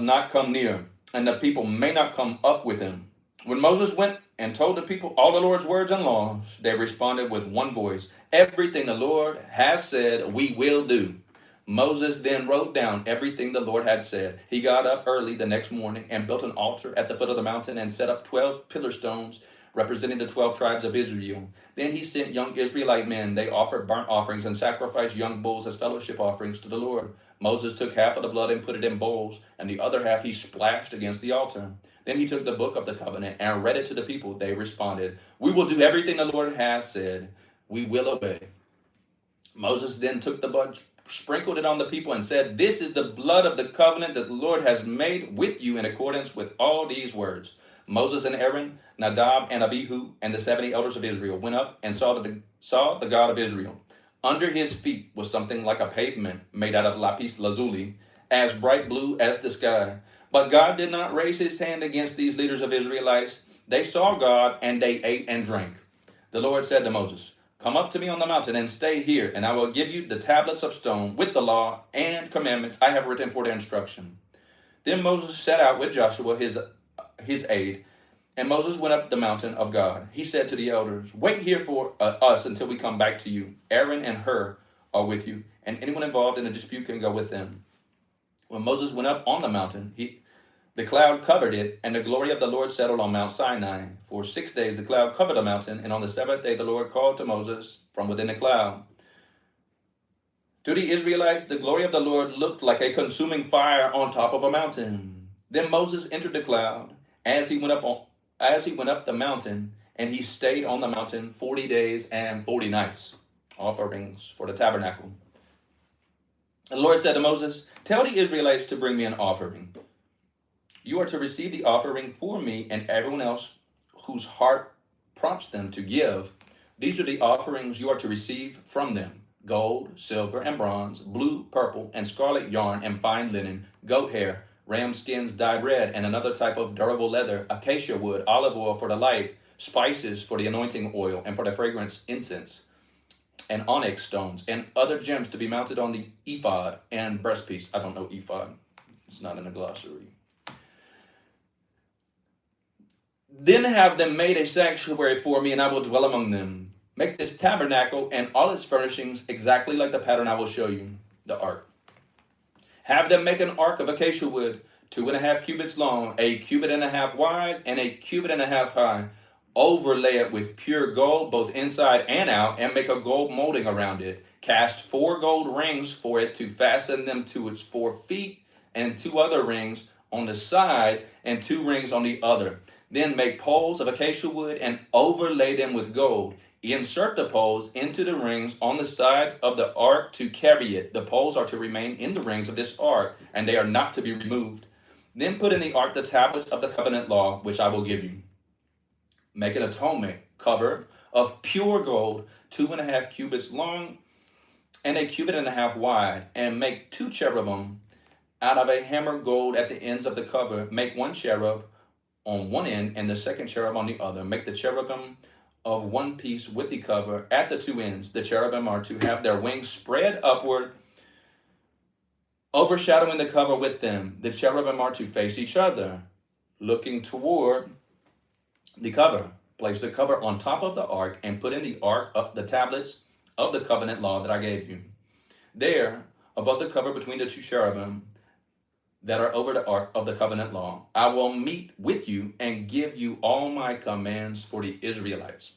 not come near, and the people may not come up with him. When Moses went and told the people all the Lord's words and laws, they responded with one voice, everything the Lord has said, we will do. Moses then wrote down everything the Lord had said. He got up early the next morning and built an altar at the foot of the mountain and set up 12 pillar stones representing the 12 tribes of Israel. Then he sent young Israelite men. They offered burnt offerings and sacrificed young bulls as fellowship offerings to the Lord. Moses took half of the blood and put it in bowls, and the other half he splashed against the altar. Then he took the book of the covenant and read it to the people. They responded, we will do everything the Lord has said. We will obey. Moses then took the blood, sprinkled it on the people, and said, this is the blood of the covenant that the Lord has made with you in accordance with all these words. Moses and Aaron, Nadab and Abihu, and the 70 elders of Israel went up and saw the God of Israel. Under his feet was something like a pavement made out of lapis lazuli, as bright blue as the sky. But God did not raise his hand against these leaders of Israelites. They saw God, and they ate and drank. The Lord said to Moses, come up to me on the mountain and stay here, and I will give you the tablets of stone with the law and commandments I have written for their instruction. Then Moses set out with Joshua, his aide, and Moses went up the mountain of God. He said to the elders, wait here for us until we come back to you. Aaron and Hur are with you, and anyone involved in a dispute can go with them. When Moses went up on the mountain, the cloud covered it, and the glory of the Lord settled on Mount Sinai. For 6 days the cloud covered the mountain, and on the 7th day the Lord called to Moses from within the cloud. To the Israelites, the glory of the Lord looked like a consuming fire on top of a mountain. Then Moses entered the cloud as he went up the mountain, and he stayed on the mountain 40 days and 40 nights. Offerings for the tabernacle. And the Lord said to Moses, "Tell the Israelites to bring me an offering. You are to receive the offering for me and everyone else whose heart prompts them to give. These are the offerings you are to receive from them: gold, silver, and bronze, blue, purple, and scarlet yarn and fine linen, goat hair, ram skins dyed red, and another type of durable leather, acacia wood, olive oil for the light, spices for the anointing oil and for the fragrance incense, and onyx stones, and other gems to be mounted on the ephod and breastpiece." I don't know ephod. It's not in the glossary. "Then have them made a sanctuary for me, and I will dwell among them. Make this tabernacle and all its furnishings exactly like the pattern I will show you, the ark. Have them make an ark of acacia wood, 2.5 cubits long, 1.5 cubits wide, and 1.5 cubits high. Overlay it with pure gold, both inside and out, and make a gold molding around it. Cast 4 gold rings for it to fasten them to its 4 feet, and 2 other rings on the side, and 2 rings on the other. Then make poles of acacia wood and overlay them with gold. Insert the poles into the rings on the sides of the ark to carry it. The poles are to remain in the rings of this ark, and they are not to be removed. Then put in the ark the tablets of the covenant law, which I will give you. Make an atonement cover of pure gold, 2.5 cubits long and 1.5 cubits wide, and make 2 cherubim out of a hammered gold at the ends of the cover. Make 1 cherub on one end and the second cherub on the other. Make the cherubim of one piece with the cover at the 2 ends. The cherubim are to have their wings spread upward, overshadowing the cover with them. The cherubim are to face each other, looking toward the cover. Place the cover on top of the ark and put in the ark up the tablets of the covenant law that I gave you. There, above the cover between the 2 cherubim that are over the ark of the covenant law, I will meet with you and give you all my commands for the Israelites.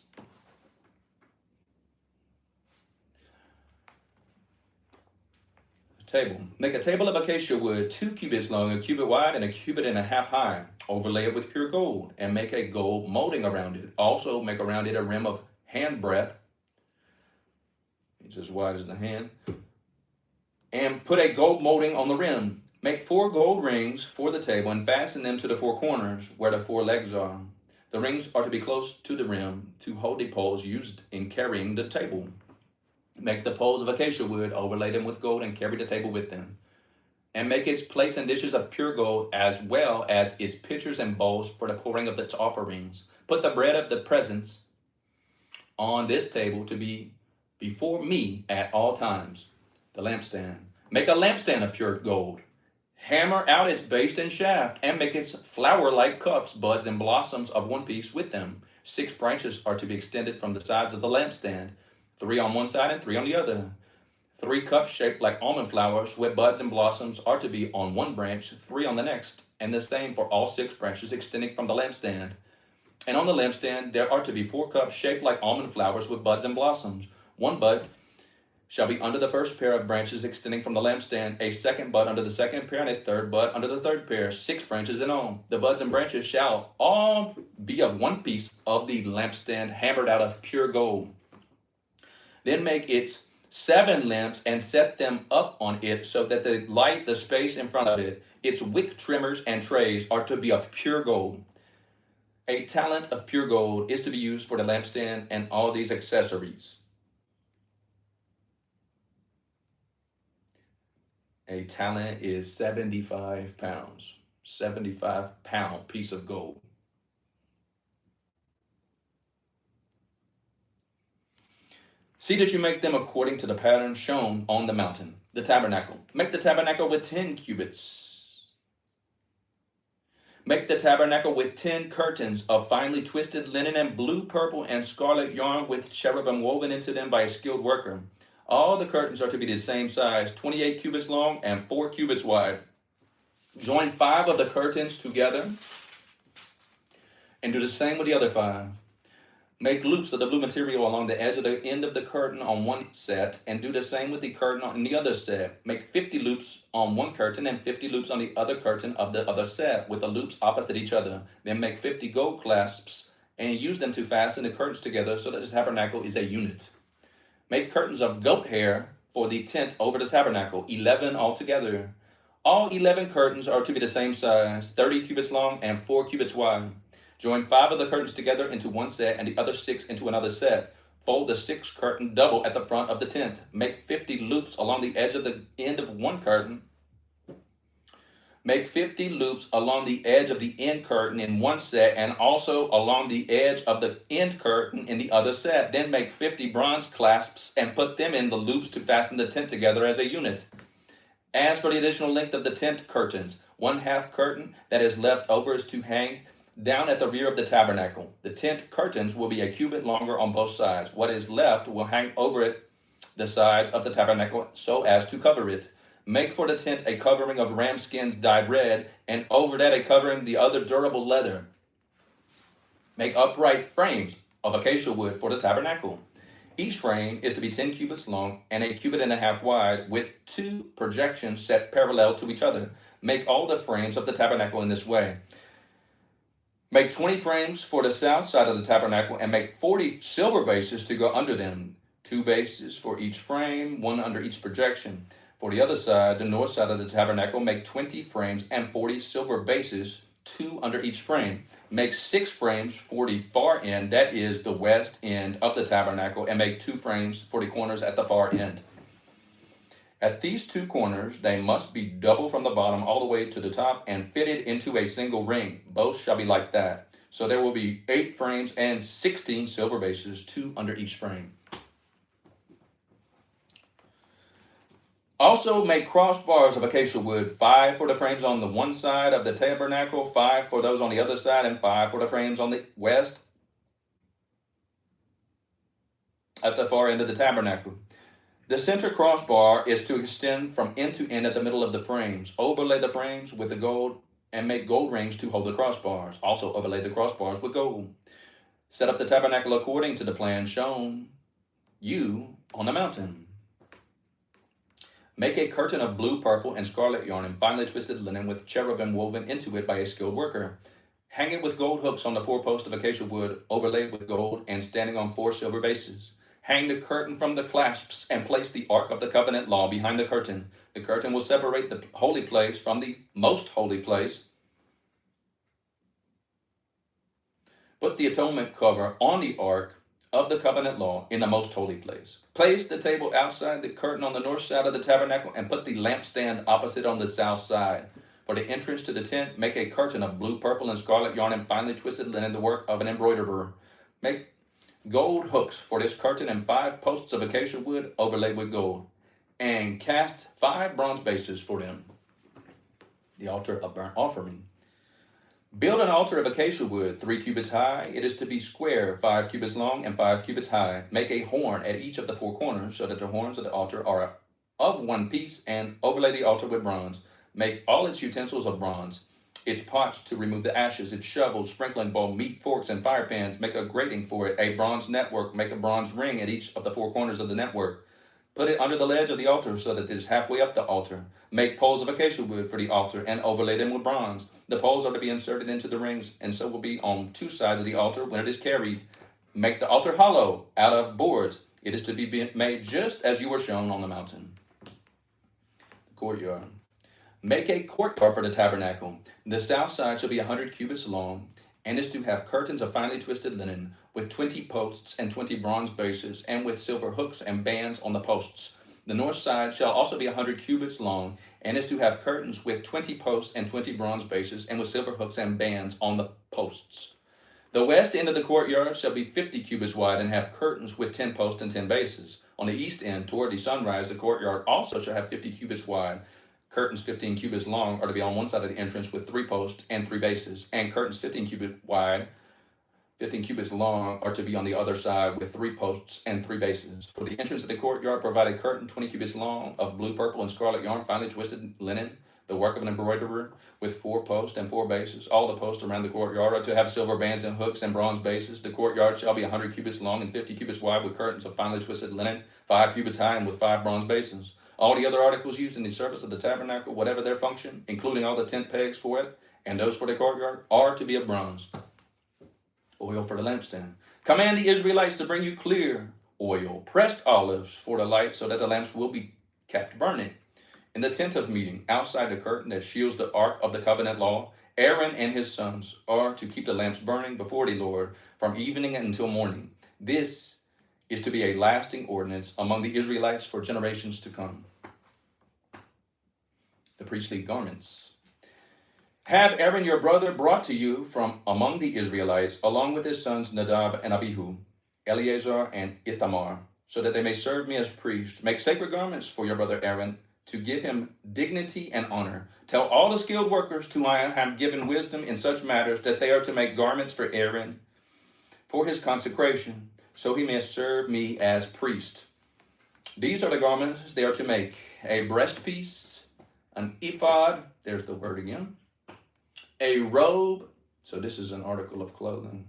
Table. Make a table of acacia wood, 2 cubits long, 1 cubit wide, and 1.5 cubits high. Overlay it with pure gold, and make a gold molding around it. Also make around it a rim of hand breadth. It's as wide as the hand. And put a gold molding on the rim. Make 4 gold rings for the table and fasten them to the 4 corners where the 4 legs are. The rings are to be close to the rim to hold the poles used in carrying the table. Make the poles of acacia wood, overlay them with gold, and carry the table with them. And make its plates and dishes of pure gold, as well as its pitchers and bowls for the pouring of its offerings. Put the bread of the presence on this table to be before me at all times. The lampstand. Make a lampstand of pure gold. Hammer out its base and shaft, and make its flower-like cups, buds, and blossoms of one piece with them. 6 branches are to be extended from the sides of the lampstand, 3 on one side and 3 on the other. 3 cups shaped like almond flowers with buds and blossoms are to be on one branch, 3 on the next, and the same for all 6 branches extending from the lampstand. And on the lampstand there are to be 4 cups shaped like almond flowers with buds and blossoms. 1 bud shall be under the first pair of branches extending from the lampstand, a 2nd bud under the 2nd pair, and a 3rd bud under the 3rd pair, 6 branches in all. The buds and branches shall all be of one piece of the lampstand, hammered out of pure gold. Then make its 7 lamps and set them up on it so that they light the space in front of it. Its wick trimmers and trays are to be of pure gold. A talent of pure gold is to be used for the lampstand and all these accessories. A talent is 75 pounds. 75-pound piece of gold. See that you make them according to the pattern shown on the mountain. The tabernacle. Make the tabernacle with 10 cubits. Make the tabernacle with 10 curtains of finely twisted linen and blue, purple, and scarlet yarn with cherubim woven into them by a skilled worker. All the curtains are to be the same size, 28 cubits long and 4 cubits wide. Join 5 of the curtains together and do the same with the other 5. Make loops of the blue material along the edge of the end of the curtain on one set, and do the same with the curtain on the other set. Make 50 loops on one curtain and 50 loops on the other curtain of the other set, with the loops opposite each other. Then make 50 gold clasps and use them to fasten the curtains together so that the tabernacle is a unit. Make curtains of goat hair for the tent over the tabernacle, 11 altogether. All 11 curtains are to be the same size, 30 cubits long and 4 cubits wide. Join 5 of the curtains together into one set and the other 6 into another set. Fold the 6th curtain double at the front of the tent. Make 50 loops along the edge of the end of one curtain. Make 50 loops along the edge of the end curtain in one set and also along the edge of the end curtain in the other set. Then make 50 bronze clasps and put them in the loops to fasten the tent together as a unit. As for the additional length of the tent curtains, 1/2 curtain that is left over is to hang down at the rear of the tabernacle. The tent curtains will be a cubit longer on both sides. What is left will hang over it, the sides of the tabernacle, so as to cover it. Make for the tent a covering of ram skins dyed red, and over that a covering the other durable leather. Make upright frames of acacia wood for the tabernacle. Each frame is to be 10 cubits long and a cubit and a half wide, with 2 projections set parallel to each other. Make all the frames of the tabernacle in this way. Make 20 frames for the south side of the tabernacle and make 40 silver bases to go under them, 2 bases for each frame, 1 under each projection. For the other side, the north side of the tabernacle, make 20 frames and 40 silver bases, 2 under each frame. Make 6 frames for the far end, that is the west end of the tabernacle, and make 2 frames for the corners at the far end. At these 2 corners, they must be double from the bottom all the way to the top and fitted into a single ring. Both shall be like that. So there will be 8 frames and 16 silver bases, 2 under each frame. Also make crossbars of acacia wood, 5 for the frames on the one side of the tabernacle, 5 for those on the other side, and 5 for the frames on the west at the far end of the tabernacle. The center crossbar is to extend from end to end at the middle of the frames. Overlay the frames with the gold and make gold rings to hold the crossbars. Also overlay the crossbars with gold. Set up the tabernacle according to the plan shown you on the mountain. Make a curtain of blue, purple, and scarlet yarn and finely twisted linen with cherubim woven into it by a skilled worker. Hang it with gold hooks on the 4 posts of acacia wood, overlay it with gold, and standing on 4 silver bases. Hang the curtain from the clasps and place the Ark of the Covenant law behind the curtain. The curtain will separate the holy place from the most holy place. Put the atonement cover on the Ark of the Covenant law in the most holy place. Place the table outside the curtain on the north side of the tabernacle and put the lampstand opposite on the south side. For the entrance to the tent, make a curtain of blue, purple, and scarlet yarn and finely twisted linen, the work of an embroiderer. Make gold hooks for this curtain and 5 posts of acacia wood overlaid with gold, and cast 5 bronze bases for them. The altar of burnt offering. Build an altar of acacia wood, 3 cubits high. It is to be square, 5 cubits long, and 5 cubits high. Make a horn at each of the 4 corners, so that the horns of the altar are of one piece, and overlay the altar with bronze. Make all its utensils of bronze. Its pots to remove the ashes, its shovels, sprinkling bowl, meat forks, and fire pans. Make a grating for it, a bronze network. Make a bronze ring at each of the 4 corners of the network. Put it under the ledge of the altar so that it is halfway up the altar. Make poles of acacia wood for the altar and overlay them with bronze. The poles are to be inserted into the rings, and so will be on 2 sides of the altar when it is carried. Make the altar hollow out of boards. It is to be made just as you were shown on the mountain. Courtyard. Make a courtyard for the tabernacle. The south side shall be 100 cubits long, and is to have curtains of finely twisted linen, with 20 posts and 20 bronze bases, and with silver hooks and bands on the posts. The north side shall also be 100 cubits long, and is to have curtains with 20 posts and 20 bronze bases, and with silver hooks and bands on the posts. The west end of the courtyard shall be 50 cubits wide, and have curtains with 10 posts and 10 bases. On the east end, toward the sunrise, the courtyard also shall have 50 cubits wide. Curtains 15 cubits long are to be on one side of the entrance with 3 posts and 3 bases, and curtains 15 cubits wide, 15 cubits long are to be on the other side with 3 posts and 3 bases. For the entrance of the courtyard, provide a curtain 20 cubits long of blue, purple, and scarlet yarn, finely twisted linen, the work of an embroiderer, with 4 posts and 4 bases. All the posts around the courtyard are to have silver bands and hooks and bronze bases. The courtyard shall be 100 cubits long and 50 cubits wide, with curtains of finely twisted linen, 5 cubits high, and with 5 bronze basins. All the other articles used in the service of the tabernacle, whatever their function, including all the tent pegs for it and those for the courtyard, are to be of bronze. Oil for the lampstand. Command the Israelites to bring you clear oil, pressed olives for the light, so that the lamps will be kept burning. In the tent of meeting, outside the curtain that shields the ark of the covenant law, Aaron and his sons are to keep the lamps burning before the Lord from evening until morning. This is to be a lasting ordinance among the Israelites for generations to come. The priestly garments. Have Aaron your brother brought to you from among the Israelites, along with his sons Nadab and Abihu, Eleazar and Ithamar, so that they may serve me as priests. Make sacred garments for your brother Aaron, to give him dignity and honor. Tell all the skilled workers to whom I have given wisdom in such matters that they are to make garments for Aaron for his consecration, so he may serve me as priest. These are the garments they are to make: a breastpiece, an ephod, there's the word again, a robe, so this is an article of clothing.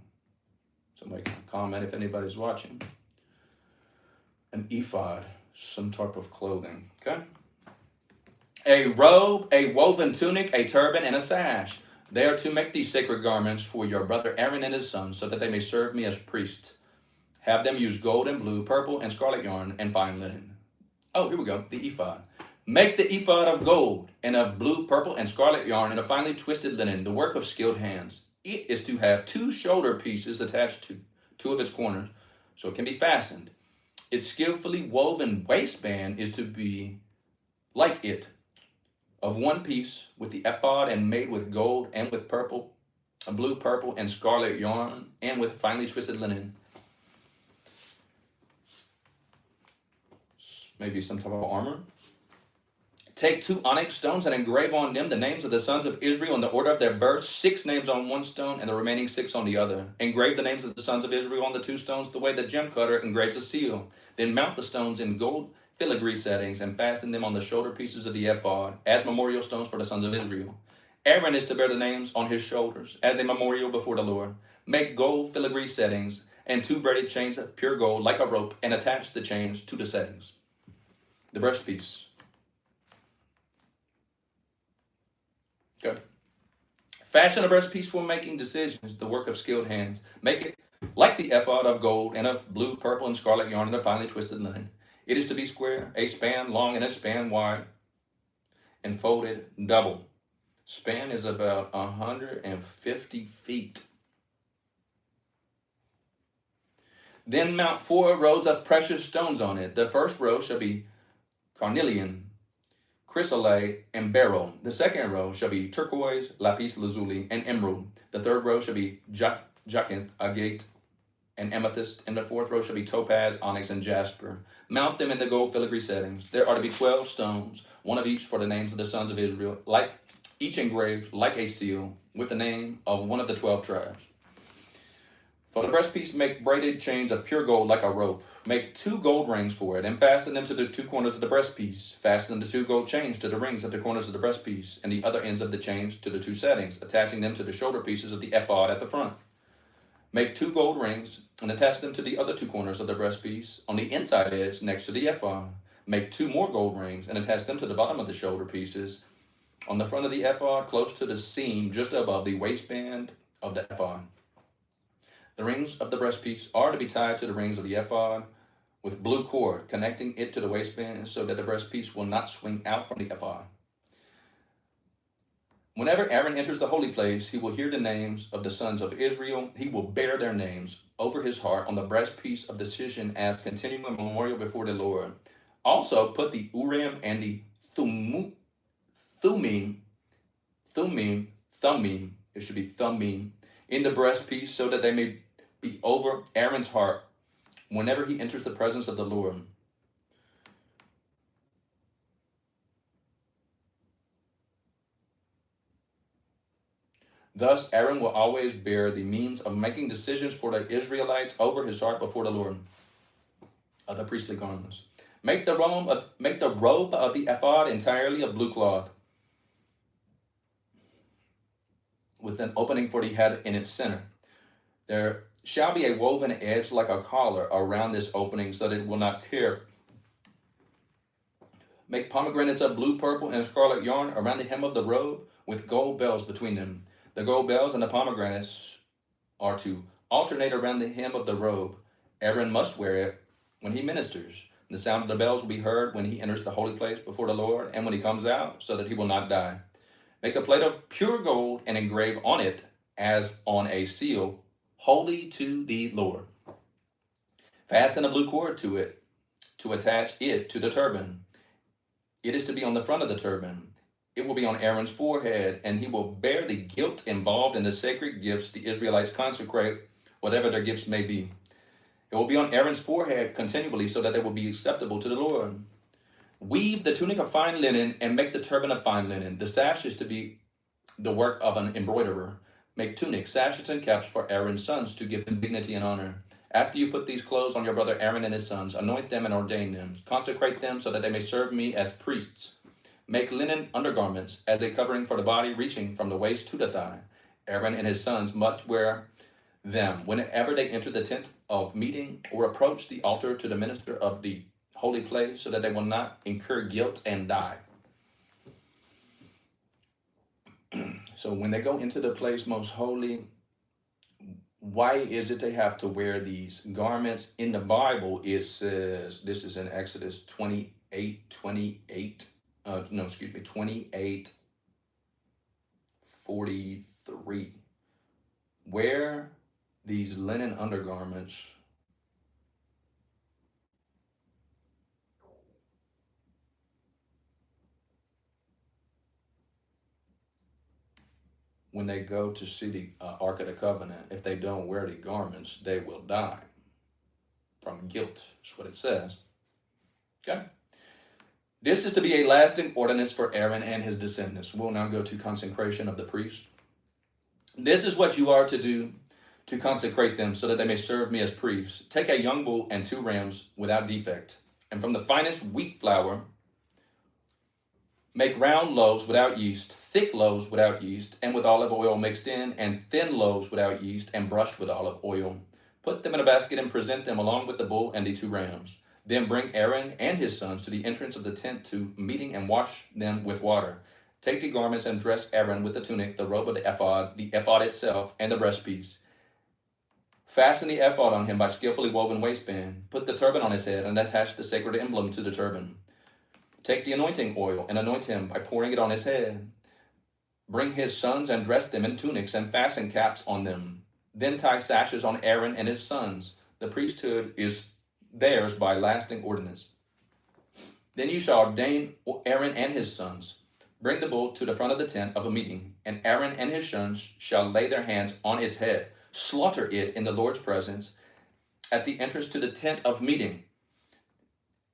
Somebody can comment if anybody's watching. An ephod, some type of clothing, okay? A robe, a woven tunic, a turban, and a sash. They are to make these sacred garments for your brother Aaron and his sons, so that they may serve me as priests. Have them use gold and blue, purple and scarlet yarn, and fine linen. Oh, here we go, the ephod. Make the ephod of gold and of blue, purple, and scarlet yarn, and of finely twisted linen, the work of skilled hands. It is to have 2 shoulder pieces attached to 2 of its corners, so it can be fastened. Its skillfully woven waistband is to be like it, of 1 piece, with the ephod, and made with gold and with purple, blue, purple, and scarlet yarn, and with finely twisted linen. Maybe some type of armor. Take 2 onyx stones and engrave on them the names of the sons of Israel in the order of their birth, 6 names on 1 stone and the remaining 6 on the other. Engrave the names of the sons of Israel on the 2 stones the way the gem cutter engraves a seal. Then mount the stones in gold filigree settings and fasten them on the shoulder pieces of the ephod as memorial stones for the sons of Israel. Aaron is to bear the names on his shoulders as a memorial before the Lord. Make gold filigree settings and 2 braided chains of pure gold like a rope, and attach the chains to the settings. The breastpiece. Okay. Fashion a breastpiece for making decisions, the work of skilled hands. Make it like the ephod of gold and of blue, purple, and scarlet yarn, and of finely twisted linen. It is to be square, a span long and a span wide, and folded double. Span is about 150 feet. Then mount 4 rows of precious stones on it. The first row shall be carnelian, chrysolite, and beryl. The second row shall be turquoise, lapis lazuli, and emerald. The third row shall be jacinth, agate, and amethyst. And the 4th row shall be topaz, onyx, and jasper. Mount them in the gold filigree settings. There are to be 12 stones, 1 of each for the names of the sons of Israel, like each engraved like a seal, with the name of 1 of the 12 tribes. For the breastpiece, make braided chains of pure gold like a rope. Make 2 gold rings for it, and fasten them to the 2 corners of the breastpiece. Fasten the 2 gold chains to the rings at the corners of the breastpiece, and the other ends of the chains to the 2 settings, attaching them to the shoulder pieces of the ephod at the front. Make 2 gold rings, and attach them to the other 2 corners of the breastpiece on the inside edge next to the ephod. Make 2 more gold rings, and attach them to the bottom of the shoulder pieces on the front of the ephod, close to the seam just above the waistband of the ephod. The rings of the breastpiece are to be tied to the rings of the ephod with blue cord, connecting it to the waistband so that the breastpiece will not swing out from the ephod. Whenever Aaron enters the holy place, he will hear the names of the sons of Israel. He will bear their names over his heart on the breastpiece of decision as continuing a memorial before the Lord. Also, put the Urim and the Thummim, it should be Thummim, in the breastpiece so that they may be over Aaron's heart whenever he enters the presence of the Lord. Thus, Aaron will always bear the means of making decisions for the Israelites over his heart before the Lord. Other priestly garments. Make the robe of the ephod entirely of blue cloth. with an opening for the head in its center. There shall be a woven edge like a collar around this opening so that it will not tear. Make pomegranates of blue, purple, and scarlet yarn around the hem of the robe with gold bells between them. The gold bells and the pomegranates are to alternate around the hem of the robe. Aaron must wear it when he ministers. The sound of the bells will be heard when he enters the holy place before the Lord and when he comes out, so that he will not die. Make a plate of pure gold and engrave on it, as on a seal, holy to the Lord. Fasten a blue cord to it to attach it to the turban. It is to be on the front of the turban. It will be on Aaron's forehead, and he will bear the guilt involved in the sacred gifts the Israelites consecrate, whatever their gifts may be. It will be on Aaron's forehead continually, so that it will be acceptable to the Lord. Weave the tunic of fine linen and make the turban of fine linen. The sash is to be the work of an embroiderer. Make tunics, sashes, and caps for Aaron's sons to give them dignity and honor. After you put these clothes on your brother Aaron and his sons, anoint them and ordain them. Consecrate them so that they may serve me as priests. Make linen undergarments as a covering for the body, reaching from the waist to the thigh. Aaron and his sons must wear them whenever they enter the tent of meeting or approach the altar to the minister of the holy place, so that they will not incur guilt and die. So when they go into the place most holy, why is it they have to wear these garments? In the Bible, it says, this is in Exodus 28:43. Wear these linen undergarments when they go to see the Ark of the Covenant. If they don't wear the garments, they will die from guilt. That's what it says. Okay? This is to be a lasting ordinance for Aaron and his descendants. We'll now go to consecration of the priest. This is what you are to do to consecrate them, so that they may serve me as priests. Take a young bull and 2 rams without defect, and from the finest wheat flour, make round loaves without yeast, thick loaves without yeast, and with olive oil mixed in, and thin loaves without yeast, and brushed with olive oil. Put them in a basket and present them along with the bull and the 2 rams. Then bring Aaron and his sons to the entrance of the tent to meeting and wash them with water. Take the garments and dress Aaron with the tunic, the robe of the ephod itself, and the breastpiece. Fasten the ephod on him by skillfully woven waistband. Put the turban on his head and attach the sacred emblem to the turban. Take the anointing oil and anoint him by pouring it on his head. Bring his sons and dress them in tunics and fasten caps on them. Then tie sashes on Aaron and his sons. The priesthood is theirs by lasting ordinance. Then you shall ordain Aaron and his sons. Bring the bull to the front of the tent of a meeting, and Aaron and his sons shall lay their hands on its head. Slaughter it in the Lord's presence at the entrance to the tent of meeting.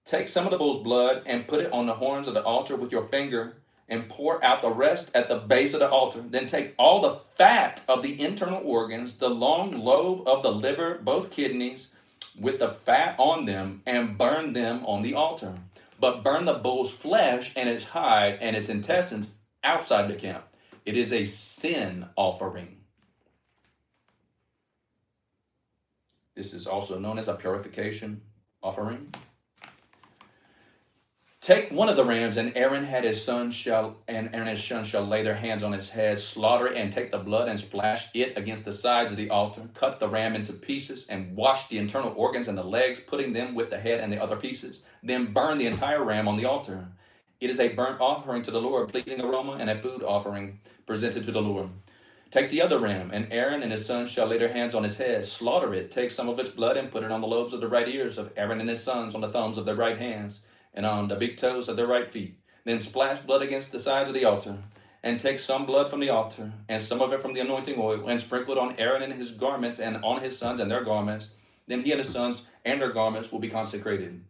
Take some of the bull's blood and put it on the horns of the altar with your finger, and pour out the rest at the base of the altar. Then take all the fat of the internal organs, the long lobe of the liver, both kidneys, with the fat on them, and burn them on the altar. But burn the bull's flesh and its hide and its intestines outside the camp. It is a sin offering. This is also known as a purification offering. Take one of the rams, and Aaron and his sons shall lay their hands on its head, slaughter it, and take the blood and splash it against the sides of the altar. Cut the ram into pieces and wash the internal organs and the legs, putting them with the head and the other pieces. Then burn the entire ram on the altar. It is a burnt offering to the Lord, pleasing aroma, and a food offering presented to the Lord. Take the other ram, and Aaron and his sons shall lay their hands on its head, slaughter it, take some of its blood and put it on the lobes of the right ears of Aaron and his sons, on the thumbs of their right hands, and on the big toes of their right feet. Then splash blood against the sides of the altar, and take some blood from the altar, and some of it from the anointing oil, and sprinkle it on Aaron and his garments, and on his sons and their garments. Then he and his sons and their garments will be consecrated.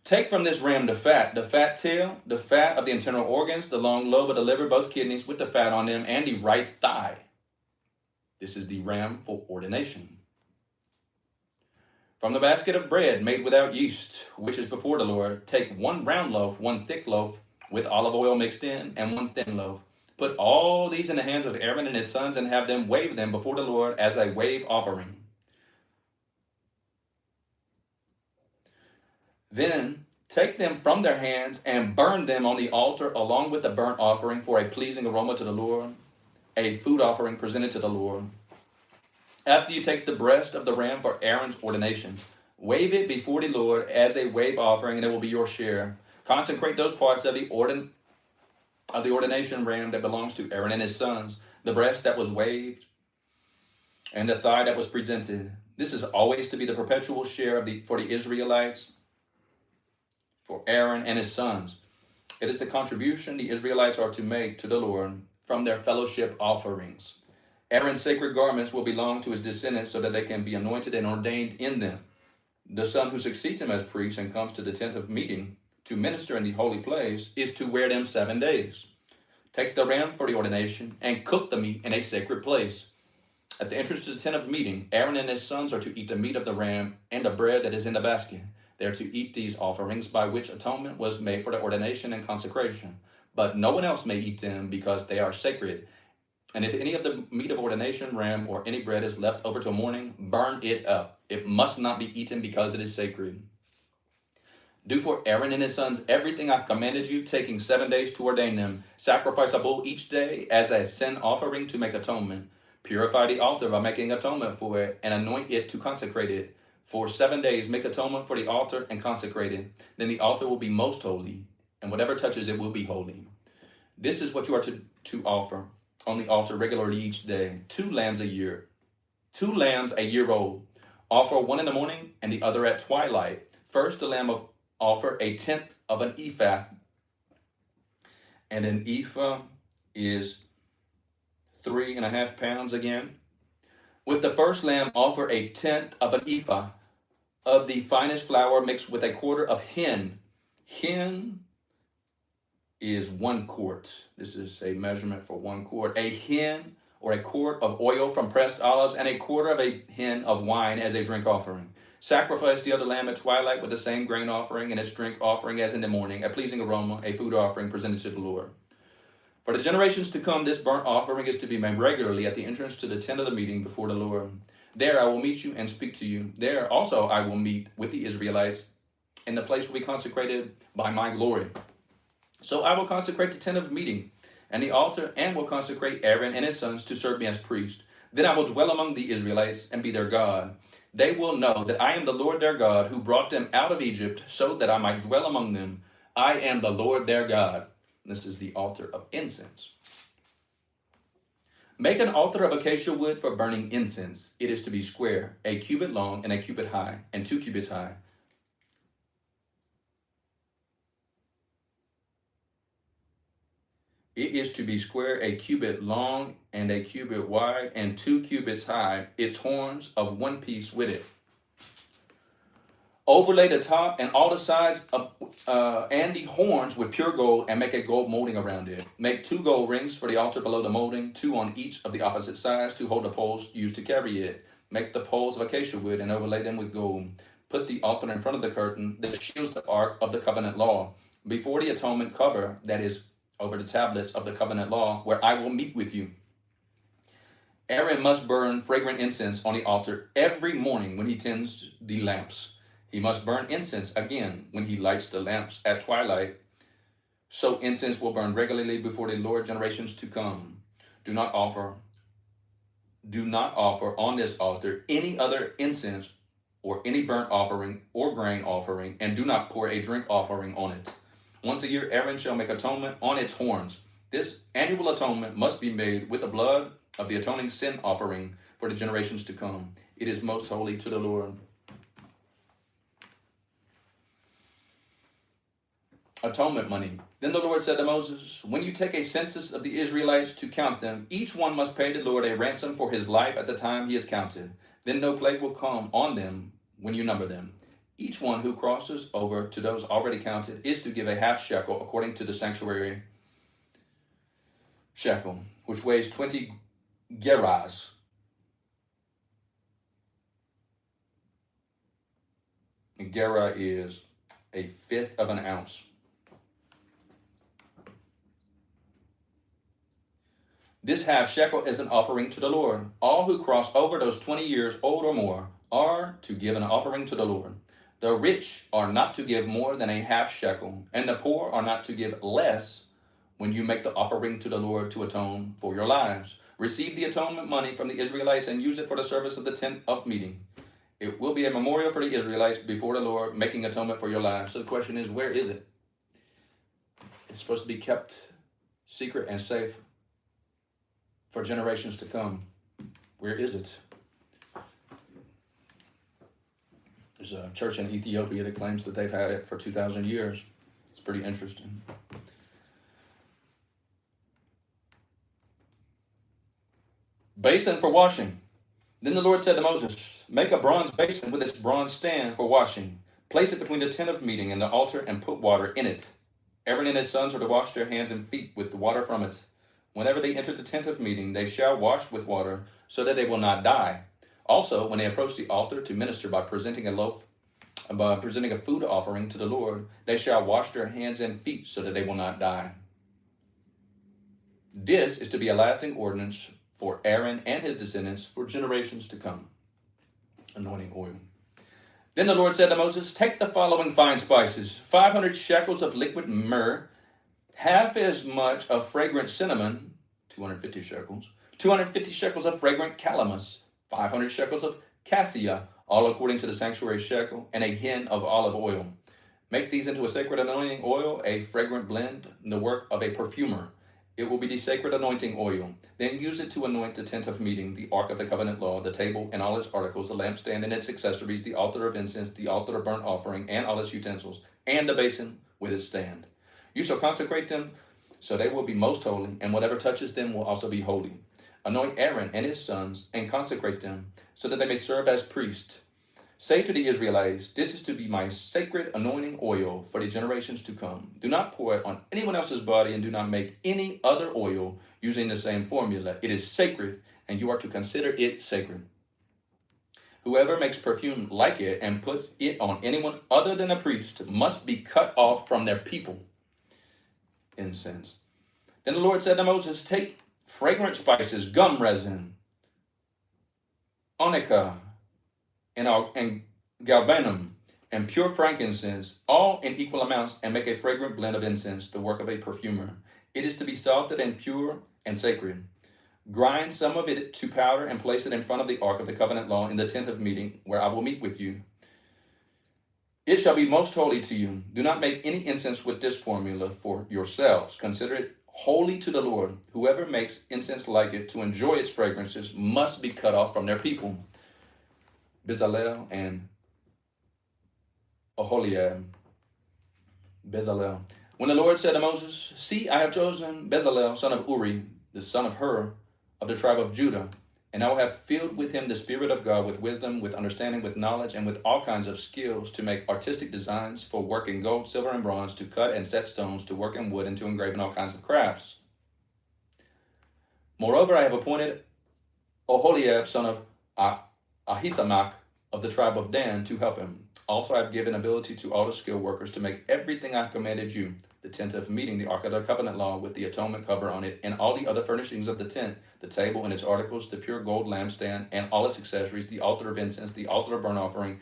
Take from this ram the fat tail, the fat of the internal organs, the long lobe of the liver, both kidneys with the fat on them, and the right thigh. This is the ram for ordination. From the basket of bread made without yeast, which is before the Lord, take 1 round loaf, 1 thick loaf, with olive oil mixed in, and 1 thin loaf. Put all these in the hands of Aaron and his sons, and have them wave them before the Lord as a wave offering. Then take them from their hands and burn them on the altar along with the burnt offering for a pleasing aroma to the Lord, a food offering presented to the Lord. After you take the breast of the ram for Aaron's ordination, wave it before the Lord as a wave offering, and it will be your share. Consecrate those parts of the ordination ram that belongs to Aaron and his sons, the breast that was waved, and the thigh that was presented. This is always to be the perpetual share for the Israelites, for Aaron and his sons. It is the contribution the Israelites are to make to the Lord from their fellowship offerings. Aaron's sacred garments will belong to his descendants so that they can be anointed and ordained in them. The son who succeeds him as priest and comes to the tent of meeting to minister in the holy place is to wear them 7 days. Take the ram for the ordination and cook the meat in a sacred place. At the entrance to the tent of meeting, Aaron and his sons are to eat the meat of the ram and the bread that is in the basket. They are to eat these offerings by which atonement was made for the ordination and consecration. But no one else may eat them because they are sacred. And if any of the meat of ordination, ram, or any bread is left over till morning, burn it up. It must not be eaten because it is sacred. Do for Aaron and his sons everything I've commanded you, taking 7 days to ordain them. Sacrifice a bull each day as a sin offering to make atonement. Purify the altar by making atonement for it, and anoint it to consecrate it. For 7 days, make atonement for the altar and consecrate it. Then the altar will be most holy, and whatever touches it will be holy. This is what you are to offer on the altar regularly each day: 2 lambs a year, 2 lambs a year old. Offer one in the morning and the other at twilight. First, the lamb offer a tenth of an ephah, and an ephah is 3.5 pounds again. With the first lamb, offer a tenth of an ephah of the finest flour mixed with a quarter of hin. Hin is 1 quart. This is a measurement for 1 quart. A hin, or a quart of oil from pressed olives, and a quarter of a hin of wine as a drink offering. Sacrifice the other lamb at twilight with the same grain offering and its drink offering as in the morning, a pleasing aroma, a food offering presented to the Lord. For the generations to come, this burnt offering is to be made regularly at the entrance to the tent of the meeting before the Lord. There I will meet you and speak to you. There also I will meet with the Israelites, and the place will be consecrated by my glory. So I will consecrate the tent of meeting and the altar, and will consecrate Aaron and his sons to serve me as priest. Then I will dwell among the Israelites and be their God. They will know that I am the Lord their God, who brought them out of Egypt, so that I might dwell among them. I am the Lord their God. This is the altar of incense. Make an altar of acacia wood for burning incense. It is to be square, a cubit long and a cubit high, and 2 cubits high. It is to be square, a cubit long and a cubit wide, and 2 cubits high, its horns of 1 piece with it. Overlay the top and all the sides of, and the horns with pure gold, and make a gold molding around it. Make 2 gold rings for the altar below the molding, 2 on each of the opposite sides to hold the poles used to carry it. Make the poles of acacia wood and overlay them with gold. Put the altar in front of the curtain that shields the ark of the covenant law, before the atonement cover that is over the tablets of the covenant law, where I will meet with you. Aaron must burn fragrant incense on the altar every morning when he tends the lamps. He must burn incense again when he lights the lamps at twilight. So incense will burn regularly before the Lord generations to come. Do not offer on this altar any other incense or any burnt offering or grain offering, and do not pour a drink offering on it. Once a year, Aaron shall make atonement on its horns. This annual atonement must be made with the blood of the atoning sin offering for the generations to come. It is most holy to the Lord. Atonement money. Then the Lord said to Moses, when you take a census of the Israelites to count them, each one must pay the Lord a ransom for his life at the time he is counted. Then no plague will come on them when you number them. Each one who crosses over to those already counted is to give a half shekel according to the sanctuary shekel, which weighs 20 gerahs. A gerah is 1/5 of an ounce. This half shekel is an offering to the Lord. All who cross over those 20 years old or more are to give an offering to the Lord. The rich are not to give more than a half shekel, and the poor are not to give less when you make the offering to the Lord to atone for your lives. Receive the atonement money from the Israelites and use it for the service of the tent of meeting. It will be a memorial for the Israelites before the Lord, making atonement for your lives. So the question is, where is it? It's supposed to be kept secret and safe for generations to come. Where is it? There's a church in Ethiopia that claims that they've had it for 2,000 years. It's pretty interesting. Basin for washing. Then the Lord said to Moses, make a bronze basin with its bronze stand for washing. Place it between the tent of meeting and the altar and put water in it. Aaron and his sons are to wash their hands and feet with the water from it. Whenever they enter the tent of meeting, they shall wash with water so that they will not die. Also, when they approach the altar to minister by presenting a food offering to the Lord, they shall wash their hands and feet so that they will not die. This is to be a lasting ordinance for Aaron and his descendants for generations to come. Anointing oil. Then the Lord said to Moses, take the following fine spices, 500 shekels of liquid myrrh, half as much of fragrant cinnamon, 250 shekels, 250 shekels of fragrant calamus, 500 shekels of cassia, all according to the sanctuary shekel, and a hin of olive oil. Make these into a sacred anointing oil, a fragrant blend, the work of a perfumer. It will be the sacred anointing oil. Then use it to anoint the tent of meeting, the ark of the covenant law, the table and all its articles, the lampstand and its accessories, the altar of incense, the altar of burnt offering, and all its utensils, and the basin with its stand. You shall consecrate them so they will be most holy, and whatever touches them will also be holy. Anoint Aaron and his sons, and consecrate them, so that they may serve as priests. Say to the Israelites, this is to be my sacred anointing oil for the generations to come. Do not pour it on anyone else's body, and do not make any other oil using the same formula. It is sacred, and you are to consider it sacred. Whoever makes perfume like it and puts it on anyone other than a priest must be cut off from their people. Incense. Then the Lord said to Moses, take fragrant spices, gum resin, onycha, and galbanum, and pure frankincense, all in equal amounts, and make a fragrant blend of incense, the work of a perfumer. It is to be salted and pure and sacred. Grind some of it to powder and place it in front of the ark of the covenant law in the tent of meeting, where I will meet with you. It shall be most holy to you. Do not make any incense with this formula for yourselves. Consider it holy to the Lord. Whoever makes incense like it to enjoy its fragrances must be cut off from their people. Bezalel and Oholiab. Bezalel. When the Lord said to Moses, see, I have chosen Bezalel, son of Uri, the son of Hur, of the tribe of Judah, and I will have filled with him the Spirit of God with wisdom, with understanding, with knowledge, and with all kinds of skills to make artistic designs for work in gold, silver, and bronze, to cut and set stones, to work in wood, and to engrave in all kinds of crafts. Moreover, I have appointed Oholiab, son of Ahisamach, of the tribe of Dan, to help him. Also, I have given ability to all the skilled workers to make everything I have commanded you, the tent of meeting, the ark of the covenant law with the atonement cover on it, and all the other furnishings of the tent, the table and its articles, the pure gold lampstand, and all its accessories, the altar of incense, the altar of burnt offering,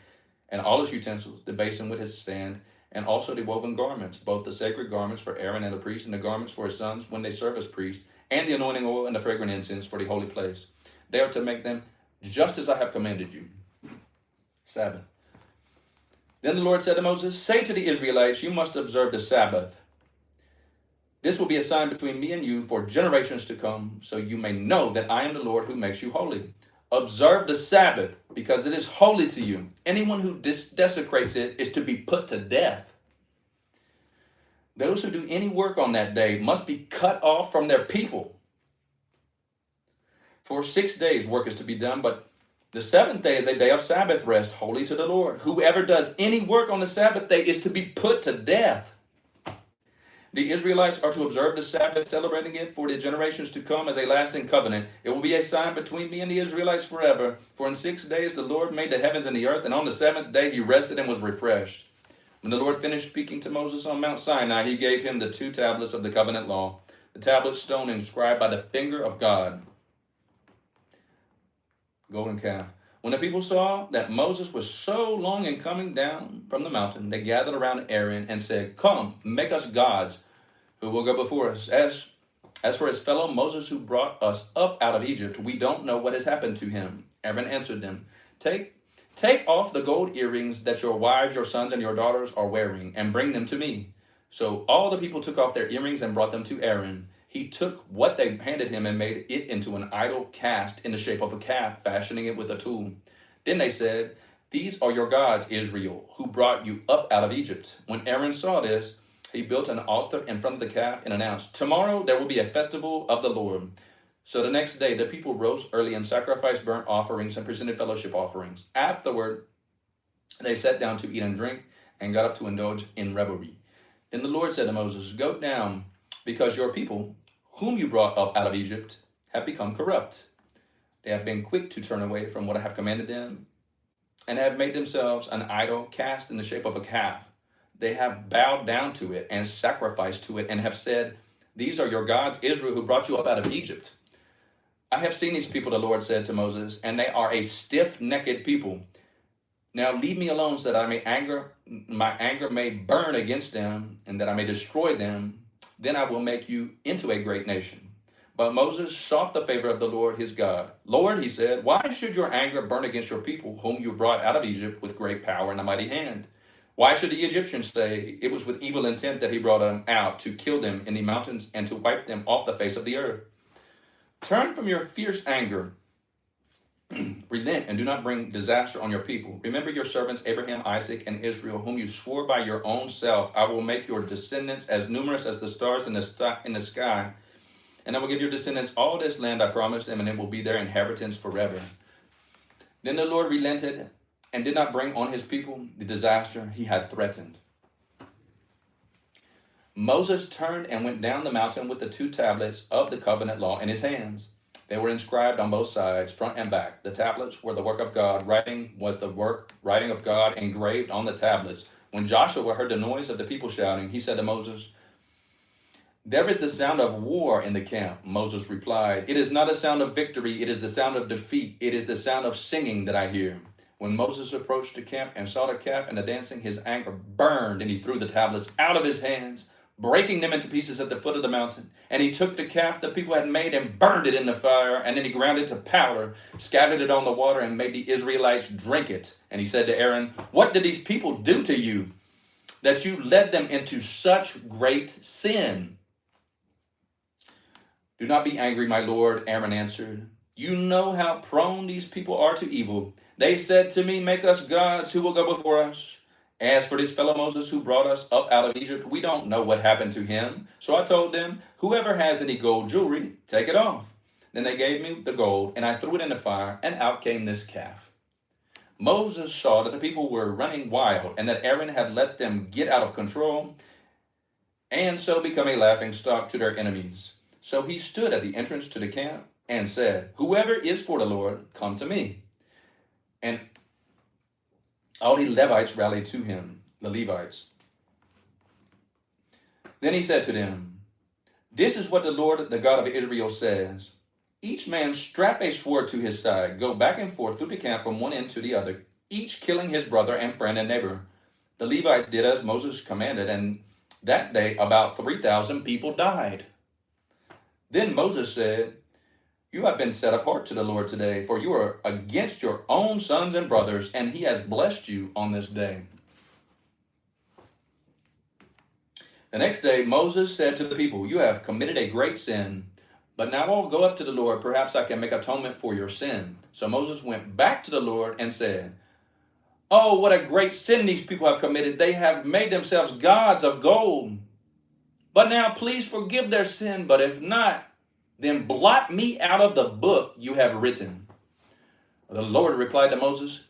and all its utensils, the basin with its stand, and also the woven garments, both the sacred garments for Aaron and the priest, and the garments for his sons when they serve as priests, and the anointing oil and the fragrant incense for the holy place. They are to make them just as I have commanded you. Sabbath. Then the Lord said to Moses, say to the Israelites, you must observe the Sabbath. This will be a sign between me and you for generations to come, so you may know that I am the Lord who makes you holy. Observe the Sabbath, because it is holy to you. Anyone who desecrates it is to be put to death. Those who do any work on that day must be cut off from their people. For 6 days work is to be done, but the seventh day is a day of Sabbath rest, holy to the Lord. Whoever does any work on the Sabbath day is to be put to death. The Israelites are to observe the Sabbath, celebrating it for the generations to come as a lasting covenant. It will be a sign between me and the Israelites forever. For in 6 days the Lord made the heavens and the earth, and on the seventh day he rested and was refreshed. When the Lord finished speaking to Moses on Mount Sinai, he gave him the 2 tablets of the covenant law, the tablet stone inscribed by the finger of God, golden calf. When the people saw that Moses was so long in coming down from the mountain, they gathered around Aaron and said, "Come, make us gods who will go before us. As for his fellow Moses who brought us up out of Egypt, we don't know what has happened to him." Aaron answered them, Take off the gold earrings that your wives, your sons, and your daughters are wearing, and bring them to me." So all the people took off their earrings and brought them to Aaron. He took what they handed him and made it into an idol cast in the shape of a calf, fashioning it with a tool. Then they said, "These are your gods, Israel, who brought you up out of Egypt." When Aaron saw this, he built an altar in front of the calf and announced, "Tomorrow there will be a festival of the Lord." So the next day, the people rose early and sacrificed burnt offerings and presented fellowship offerings. Afterward, they sat down to eat and drink and got up to indulge in revelry. Then the Lord said to Moses, "Go down, because your people, whom you brought up out of Egypt, have become corrupt. They have been quick to turn away from what I have commanded them, and have made themselves an idol cast in the shape of a calf. They have bowed down to it and sacrificed to it, and have said, 'These are your gods, Israel, who brought you up out of Egypt.' I have seen these people," the Lord said to Moses, "and they are a stiff-necked people. Now leave me alone so that my anger may burn against them, and that I may destroy them. Then I will make you into a great nation." But Moses sought the favor of the Lord his God. "Lord," he said, "why should your anger burn against your people, whom you brought out of Egypt with great power and a mighty hand? Why should the Egyptians say, 'It was with evil intent that he brought them out, to kill them in the mountains and to wipe them off the face of the earth?' Turn from your fierce anger, relent, and do not bring disaster on your people. Remember your servants Abraham, Isaac, and Israel, whom you swore by your own self, 'I will make your descendants as numerous as the stars in the sky, and I will give your descendants all this land I promised them, and it will be their inheritance forever.' Then the Lord relented and did not bring on his people the disaster he had threatened. Moses turned and went down the mountain with the 2 tablets of the covenant law in his hands. They were inscribed on both sides, front and back. The tablets were the work of God. Writing of God engraved on the tablets. When Joshua heard the noise of the people shouting, he said to Moses, "There is the sound of war in the camp." Moses replied, "It is not a sound of victory. It is the sound of defeat. It is the sound of singing that I hear." When Moses approached the camp and saw the calf and the dancing, his anger burned, and he threw the tablets out of his hands, breaking them into pieces at the foot of the mountain. And he took the calf the people had made and burned it in the fire, and then he ground it to powder, scattered it on the water, and made the Israelites drink it. And he said to Aaron, "What did these people do to you, that you led them into such great sin?" "Do not be angry, my lord," Aaron answered. "You know how prone these people are to evil. They said to me, 'Make us gods who will go before us.' As for this fellow Moses who brought us up out of Egypt, we don't know what happened to him. So I told them, 'Whoever has any gold jewelry, take it off.' Then they gave me the gold, and I threw it in the fire, and out came this calf." Moses saw that the people were running wild, and that Aaron had let them get out of control, and so become a laughing stock to their enemies. So he stood at the entrance to the camp and said, "Whoever is for the Lord, come to me." And all the Levites rallied to him, the Levites. Then he said to them, "This is what the Lord, the God of Israel, says. Each man strap a sword to his side, go back and forth through the camp from one end to the other, each killing his brother and friend and neighbor." The Levites did as Moses commanded, and that day about 3,000 people died. Then Moses said, "You have been set apart to the Lord today, for you are against your own sons and brothers, and he has blessed you on this day." The next day, Moses said to the people, "You have committed a great sin, but now I'll go up to the Lord. Perhaps I can make atonement for your sin." So Moses went back to the Lord and said, "Oh, what a great sin these people have committed. They have made themselves gods of gold. But now please forgive their sin, but if not, then blot me out of the book you have written." The Lord replied to Moses,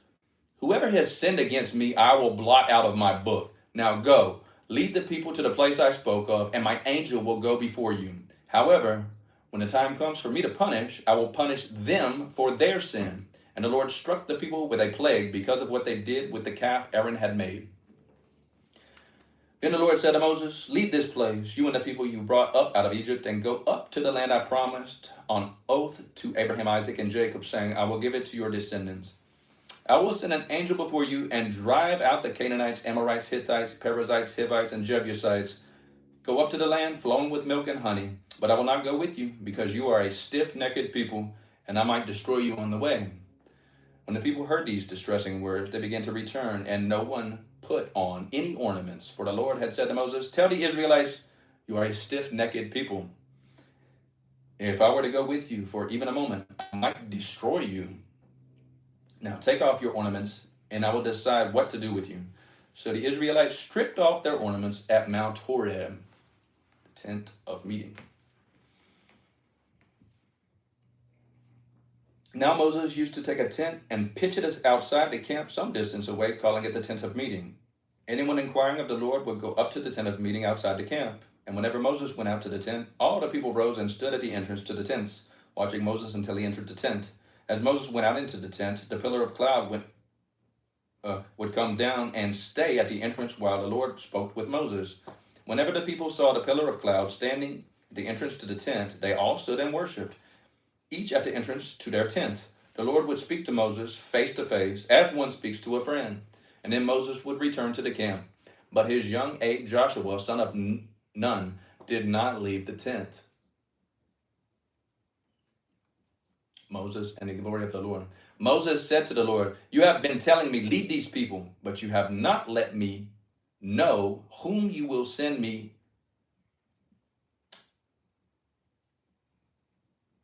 "Whoever has sinned against me, I will blot out of my book. Now go, lead the people to the place I spoke of, and my angel will go before you. However, when the time comes for me to punish, I will punish them for their sin." And the Lord struck the people with a plague because of what they did with the calf Aaron had made. Then the Lord said to Moses, leave this place, you and the people you brought up out of Egypt, and go up to the land I promised on oath to Abraham, Isaac, and Jacob, saying, I will give it to your descendants. I will send an angel before you and drive out the Canaanites, Amorites, Hittites, Perizzites, Hivites, and Jebusites. Go up to the land flowing with milk and honey, but I will not go with you, because you are a stiff-necked people, and I might destroy you on the way. When the people heard these distressing words, they began to return, and no one put on any ornaments. For the Lord had said to Moses, tell the Israelites, you are a stiff-necked people. If I were to go with you for even a moment, I might destroy you. Now take off your ornaments, and I will decide what to do with you. So the Israelites stripped off their ornaments at Mount Horeb, tent of meeting. Now Moses used to take a tent and pitch it outside the camp some distance away, calling it the tent of meeting. Anyone inquiring of the Lord would go up to the tent of meeting outside the camp. And whenever Moses went out to the tent, all the people rose and stood at the entrance to the tents, watching Moses until he entered the tent. As Moses went out into the tent, the pillar of cloud would come down and stay at the entrance while the Lord spoke with Moses. Whenever the people saw the pillar of cloud standing at the entrance to the tent, they all stood and worshipped, each at the entrance to their tent. The Lord would speak to Moses face to face, as one speaks to a friend, and then Moses would return to the camp. But his young aide Joshua, son of Nun, did not leave the tent. Moses and the glory of the Lord. Moses said to the Lord, you have been telling me, lead these people, but you have not let me know whom you will send me.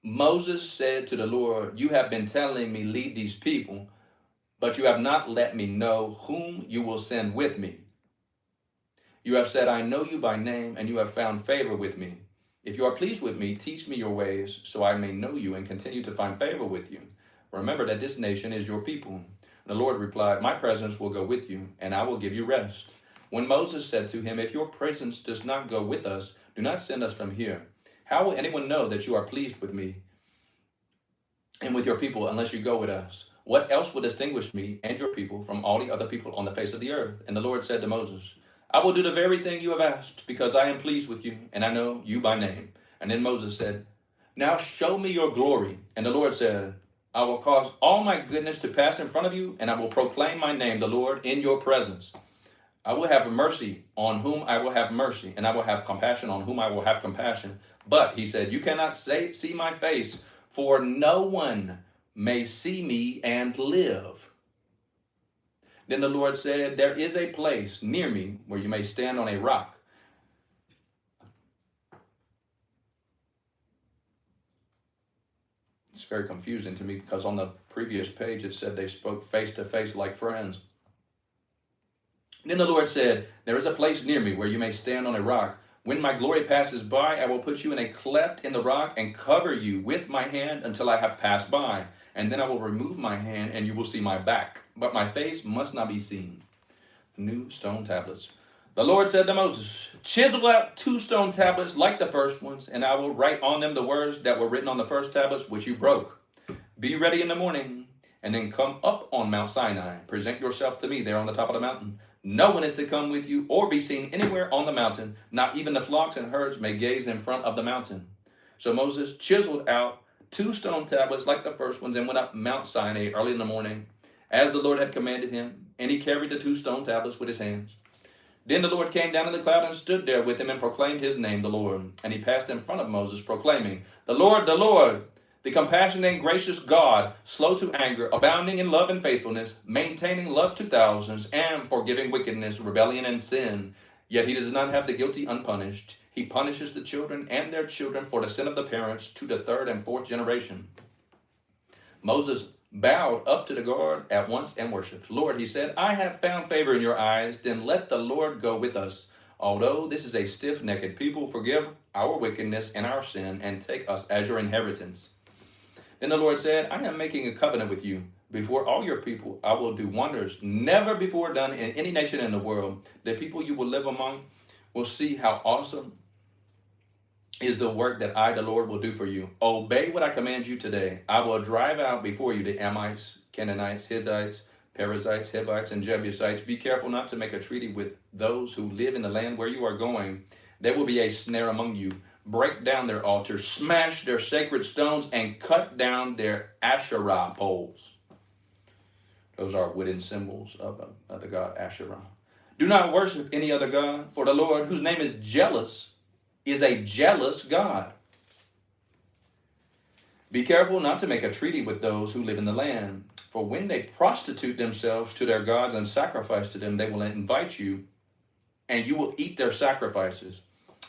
Moses said to the Lord, you have been telling me, lead these people, but you have not let me know whom you will send with me. You have said, I know you by name, and you have found favor with me. If you are pleased with me, teach me your ways, so I may know you and continue to find favor with you. Remember that this nation is your people. The Lord replied, my presence will go with you, and I will give you rest. When Moses said to him, if your presence does not go with us, do not send us from here. How will anyone know that you are pleased with me and with your people unless you go with us? What else will distinguish me and your people from all the other people on the face of the earth? And the Lord said to Moses, I will do the very thing you have asked, because I am pleased with you, and I know you by name. And then Moses said, now show me your glory. And the Lord said, I will cause all my goodness to pass in front of you, and I will proclaim my name, the Lord, in your presence. I will have mercy on whom I will have mercy, and I will have compassion on whom I will have compassion. But, he said, you cannot see my face, for no one may see me and live. Then the Lord said, there is a place near me where you may stand on a rock. It's very confusing to me because on the previous page it said they spoke face to face like friends. Then the Lord said, there is a place near me where you may stand on a rock. When my glory passes by, I will put you in a cleft in the rock and cover you with my hand until I have passed by. And then I will remove my hand and you will see my back, but my face must not be seen. The new stone tablets. The Lord said to Moses, chisel out 2 stone tablets like the first ones, and I will write on them the words that were written on the first tablets which you broke. Be ready in the morning, and then come up on Mount Sinai. Present yourself to me there on the top of the mountain. No one is to come with you or be seen anywhere on the mountain. Not even the flocks and herds may gaze in front of the mountain. So Moses chiseled out 2 stone tablets like the first ones and went up Mount Sinai early in the morning, as the Lord had commanded him, and he carried the 2 stone tablets with his hands. Then the Lord came down in the cloud and stood there with him and proclaimed his name, the Lord. And he passed in front of Moses, proclaiming, the Lord, the compassionate and gracious God, slow to anger, abounding in love and faithfulness, maintaining love to thousands, and forgiving wickedness, rebellion, and sin. Yet he does not have the guilty unpunished. He punishes the children and their children for the sin of the parents to the 3rd and 4th generation. Moses bowed up to the God at once and worshipped. Lord, he said, I have found favor in your eyes. Then let the Lord go with us. Although this is a stiff-necked people, forgive our wickedness and our sin and take us as your inheritance. Then the Lord said, I am making a covenant with you. Before all your people, I will do wonders never before done in any nation in the world. The people you will live among will see how awesome is the work that I, the Lord, will do for you. Obey what I command you today. I will drive out before you the Amorites, Canaanites, Hittites, Perizzites, Hivites, and Jebusites. Be careful not to make a treaty with those who live in the land where you are going. There will be a snare among you. Break down their altars, smash their sacred stones, and cut down their Asherah poles. Those are wooden symbols of the god Asherah. Do not worship any other god, for the Lord, whose name is jealous, is a jealous God. Be careful not to make a treaty with those who live in the land, for when they prostitute themselves to their gods and sacrifice to them, they will invite you, and you will eat their sacrifices.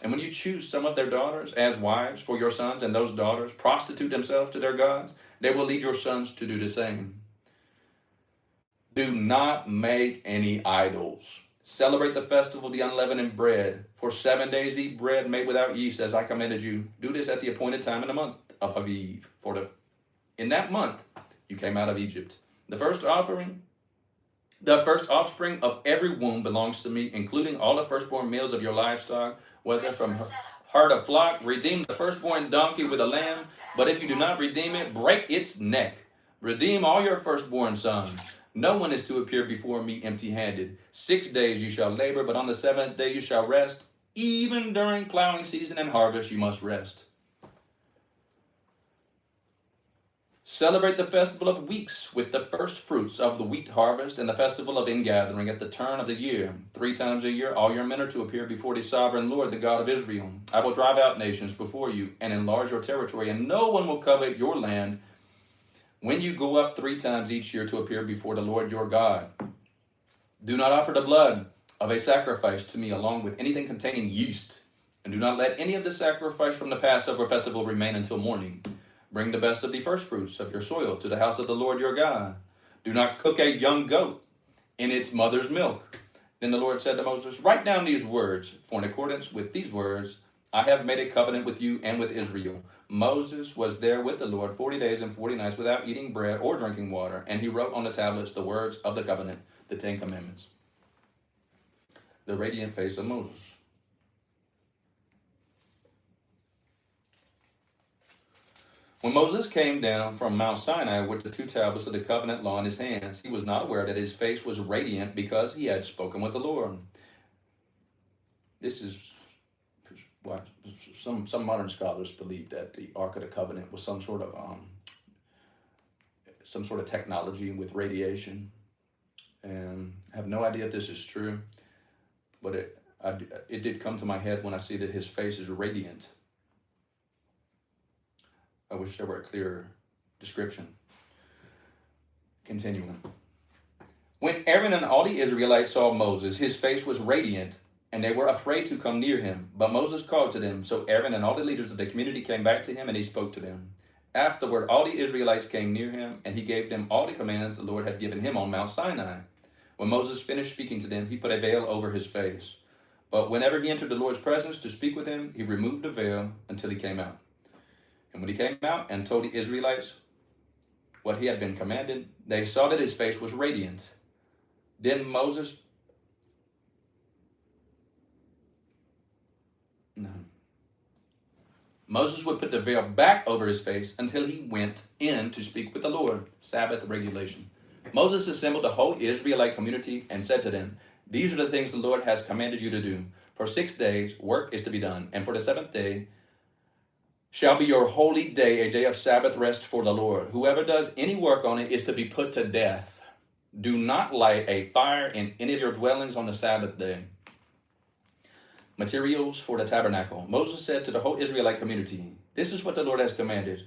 And when you choose some of their daughters as wives for your sons, and those daughters prostitute themselves to their gods, they will lead your sons to do the same. Do not make any idols. Celebrate the festival of the unleavened bread. For 7 days eat bread made without yeast, as I commanded you. Do this at the appointed time in the month of Aviv. In that month you came out of Egypt. The first offspring of every womb belongs to me, including all the firstborn males of your livestock, whether from herd of flock. Redeem the firstborn donkey with a lamb, but if you do not redeem it, break its neck. Redeem all your firstborn sons. No one is to appear before me empty-handed. 6 days you shall labor, but on the seventh day you shall rest. Even during plowing season and harvest you must rest. Celebrate the festival of weeks with the first fruits of the wheat harvest and the festival of ingathering at the turn of the year. 3 times a year all your men are to appear before the sovereign Lord, the God of Israel. I will drive out nations before you and enlarge your territory, and no one will covet your land when you go up 3 times each year to appear before the Lord your God. Do not offer the blood of a sacrifice to me along with anything containing yeast, and do not let any of the sacrifice from the Passover festival remain until morning. Bring the best of the first fruits of your soil to the house of the Lord your God. Do not cook a young goat in its mother's milk. Then the Lord said to Moses, write down these words, for in accordance with these words, I have made a covenant with you and with Israel. Moses was there with the Lord 40 days and 40 nights without eating bread or drinking water, and he wrote on the tablets the words of the covenant, the 10 commandments. The radiant face of Moses. When Moses came down from Mount Sinai with the 2 tablets of the covenant law in his hands, he was not aware that his face was radiant because he had spoken with the Lord. This is why some modern scholars believe that the Ark of the Covenant was some sort of technology with radiation, and I have no idea if this is true, but it did come to my head when I see that his face is radiant. I wish there were a clearer description. Continuing. When Aaron and all the Israelites saw Moses, his face was radiant, and they were afraid to come near him. But Moses called to them, so Aaron and all the leaders of the community came back to him, and he spoke to them. Afterward, all the Israelites came near him, and he gave them all the commands the Lord had given him on Mount Sinai. When Moses finished speaking to them, he put a veil over his face. But whenever he entered the Lord's presence to speak with him, he removed the veil until he came out. And when he came out and told the Israelites what he had been commanded, they saw that his face was radiant. Then Moses would put the veil back over his face until he went in to speak with the Lord. Sabbath regulation. Moses assembled the whole Israelite community and said to them, these are the things the Lord has commanded you to do. For 6 days work is to be done, and for the 7th day shall be your holy day, a day of Sabbath rest for the Lord. Whoever does any work on it is to be put to death. Do not light a fire in any of your dwellings on the Sabbath day. Materials for the tabernacle. Moses said to the whole Israelite community, this is what the Lord has commanded.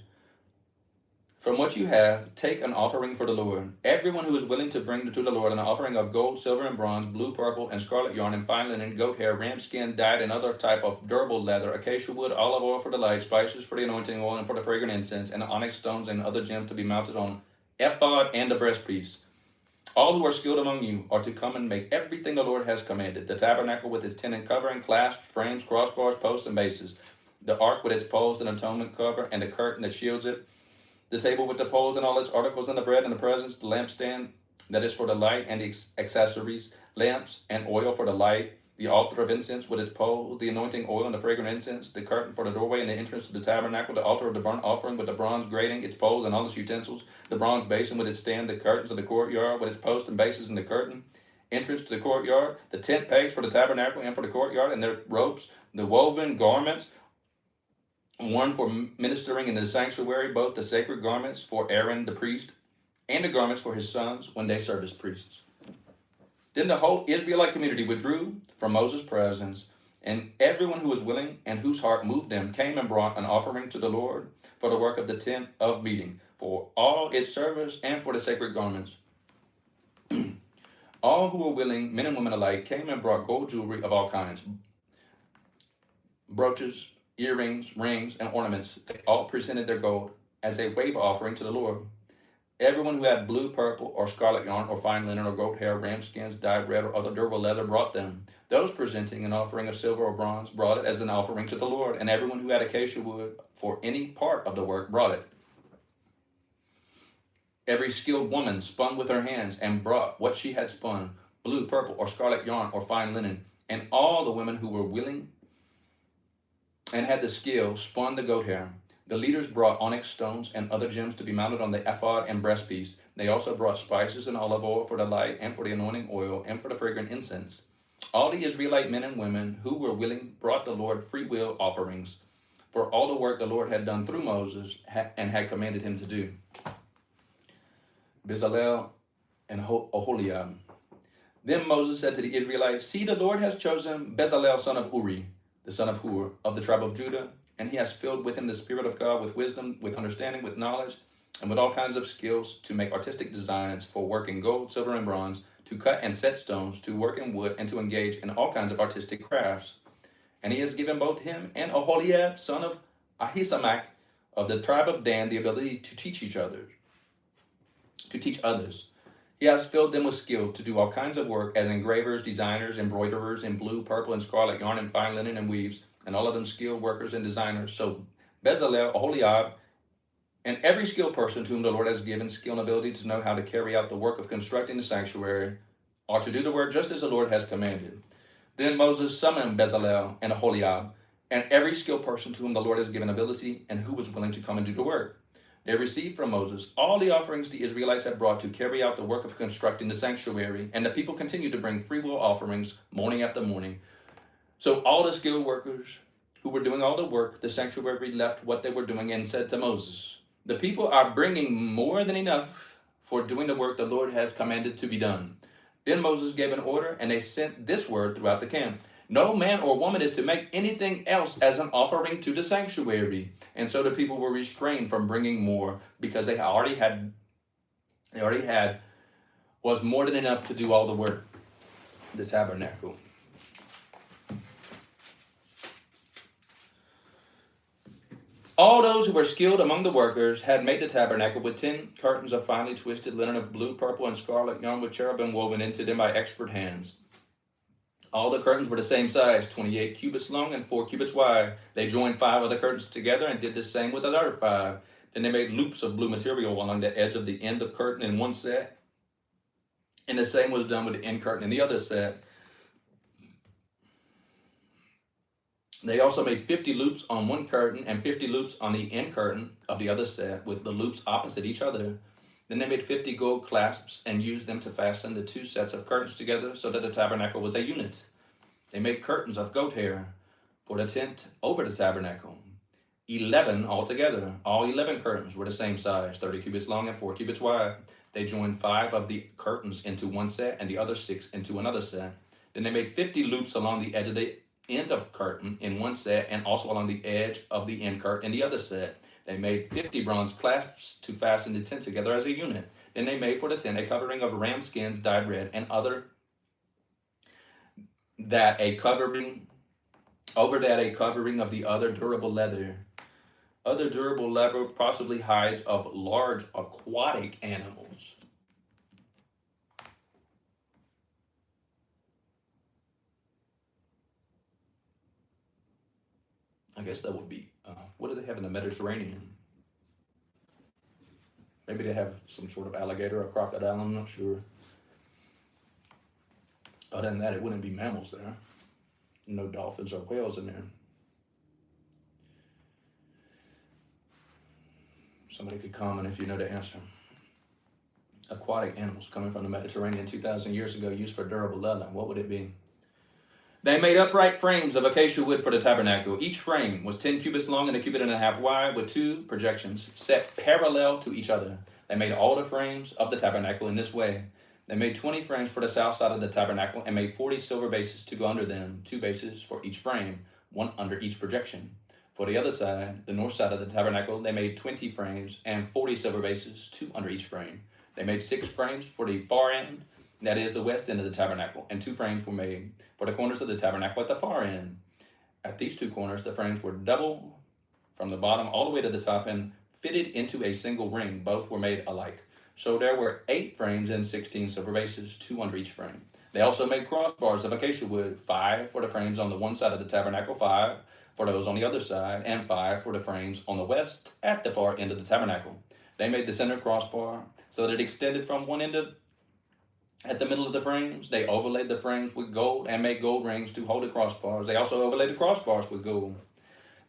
From what you have, take an offering for the Lord. Everyone who is willing to bring to the Lord an offering of gold, silver, and bronze, blue, purple, and scarlet yarn, and fine linen, goat hair, ram skin, dyed, and other type of durable leather, acacia wood, olive oil for the light, spices for the anointing oil, and for the fragrant incense, and onyx stones and other gems to be mounted on ephod and the breastpiece. All who are skilled among you are to come and make everything the Lord has commanded. The tabernacle with its tent and covering, clasps, frames, crossbars, posts, and bases. The ark with its poles and atonement cover, and the curtain that shields it. The table with the poles and all its articles, and the bread and the presence, the lampstand that is for the light and the accessories, lamps and oil for the light, the altar of incense with its pole, the anointing oil and the fragrant incense, the curtain for the doorway and the entrance to the tabernacle, the altar of the burnt offering with the bronze grating, its poles and all its utensils, the bronze basin with its stand, the curtains of the courtyard with its posts and bases and the curtain, entrance to the courtyard, the tent pegs for the tabernacle and for the courtyard and their ropes, the woven garments, one for ministering in the sanctuary, both the sacred garments for Aaron the priest and the garments for his sons when they served as priests. Then the whole Israelite community withdrew from Moses' presence, and everyone who was willing and whose heart moved them came and brought an offering to the Lord for the work of the tent of meeting, for all its service and for the sacred garments. All who were willing, men and women alike, came and brought gold jewelry of all kinds, brooches, earrings, rings, and ornaments. They all presented their gold as a wave offering to the Lord. Everyone who had blue, purple, or scarlet yarn, or fine linen, or goat hair, ram skins, dyed red, or other durable leather brought them. Those presenting an offering of silver or bronze brought it as an offering to the Lord, and everyone who had acacia wood for any part of the work brought it. Every skilled woman spun with her hands and brought what she had spun, blue, purple, or scarlet yarn, or fine linen, and all the women who were willing and had the skill spun the goat hair. The leaders brought onyx stones and other gems to be mounted on the ephod and breastpiece. They also brought spices and olive oil for the light and for the anointing oil and for the fragrant incense. All the Israelite men and women who were willing brought the Lord free will offerings for all the work the Lord had done through Moses and had commanded him to do. Bezalel and Oholiab. Then Moses said to the Israelites, "See, the Lord has chosen Bezalel, son of Uri, the son of Hur, of the tribe of Judah, and he has filled with him the Spirit of God with wisdom, with understanding, with knowledge, and with all kinds of skills to make artistic designs for work in gold, silver, and bronze, to cut and set stones, to work in wood, and to engage in all kinds of artistic crafts. And he has given both him and Oholiab, son of Ahisamach, of the tribe of Dan, the ability to teach others. He has filled them with skill to do all kinds of work as engravers, designers, embroiderers in blue, purple, and scarlet yarn and fine linen and weaves, and all of them skilled workers and designers. So Bezalel, Oholiab, and every skilled person to whom the Lord has given skill and ability to know how to carry out the work of constructing the sanctuary, are to do the work just as the Lord has commanded." Then Moses summoned Bezalel and Oholiab, and every skilled person to whom the Lord has given ability and who was willing to come and do the work. They received from Moses all the offerings the Israelites had brought to carry out the work of constructing the sanctuary, and the people continued to bring freewill offerings morning after morning. So all the skilled workers who were doing all the work, the sanctuary left what they were doing and said to Moses, "The people are bringing more than enough for doing the work the Lord has commanded to be done." Then Moses gave an order, and they sent this word throughout the camp: "No man or woman is to make anything else as an offering to the sanctuary." And so the people were restrained from bringing more because they already had was more than enough to do all the work, the tabernacle. All those who were skilled among the workers had made the tabernacle with 10 curtains of finely twisted linen of blue, purple, and scarlet yarn with cherubim woven into them by expert hands. All the curtains were the same size, 28 cubits long and 4 cubits wide. They joined 5 of the curtains together and did the same with the other 5. Then they made loops of blue material along the edge of the end of curtain in one set, and the same was done with the end curtain in the other set. They also made 50 loops on one curtain and 50 loops on the end curtain of the other set, with the loops opposite each other. Then they made 50 gold clasps and used them to fasten the 2 sets of curtains together so that the tabernacle was a unit. They made curtains of goat hair for the tent over the tabernacle, 11 altogether. All 11 curtains were the same size, 30 cubits long and 4 cubits wide. They joined 5 of the curtains into one set and the other 6 into another set. Then they made 50 loops along the edge of the end of curtain in one set, and also along the edge of the end curtain in the other set. They made 50 bronze clasps to fasten the tent together as a unit. Then they made for the tent a covering of ram skins dyed red, and over that a covering of the other durable leather. Other durable leather, possibly hides of large aquatic animals. I guess that would be, what do they have in the Mediterranean? Maybe they have some sort of alligator or crocodile, I'm not sure. Other than that, it wouldn't be mammals there. No dolphins or whales in there. Somebody could comment if you know the answer. Aquatic animals coming from the Mediterranean 2,000 years ago used for durable leather. What would it be? They made upright frames of acacia wood for the tabernacle. Each frame was 10 cubits long and a cubit and a half wide, with two projections set parallel to each other. They made all the frames of the tabernacle in this way. They made 20 frames for the south side of the tabernacle and made 40 silver bases to go under them, 2 bases for each frame, one under each projection. For the other side, the north side of the tabernacle, they made 20 frames and 40 silver bases, 2 under each frame. They made 6 frames for the far end, that is the west end of the tabernacle, and 2 frames were made for the corners of the tabernacle at the far end. At these 2 corners, the frames were double from the bottom all the way to the top and fitted into a single ring. Both were made alike. So there were 8 frames and 16 silver bases, 2 under each frame. They also made crossbars of acacia wood, 5 for the frames on the one side of the tabernacle, 5 for those on the other side, and 5 for the frames on the west at the far end of the tabernacle. They made the center crossbar so that it extended from one end at the middle of the frames. They overlaid the frames with gold and made gold rings to hold the crossbars. They also overlaid the crossbars with gold.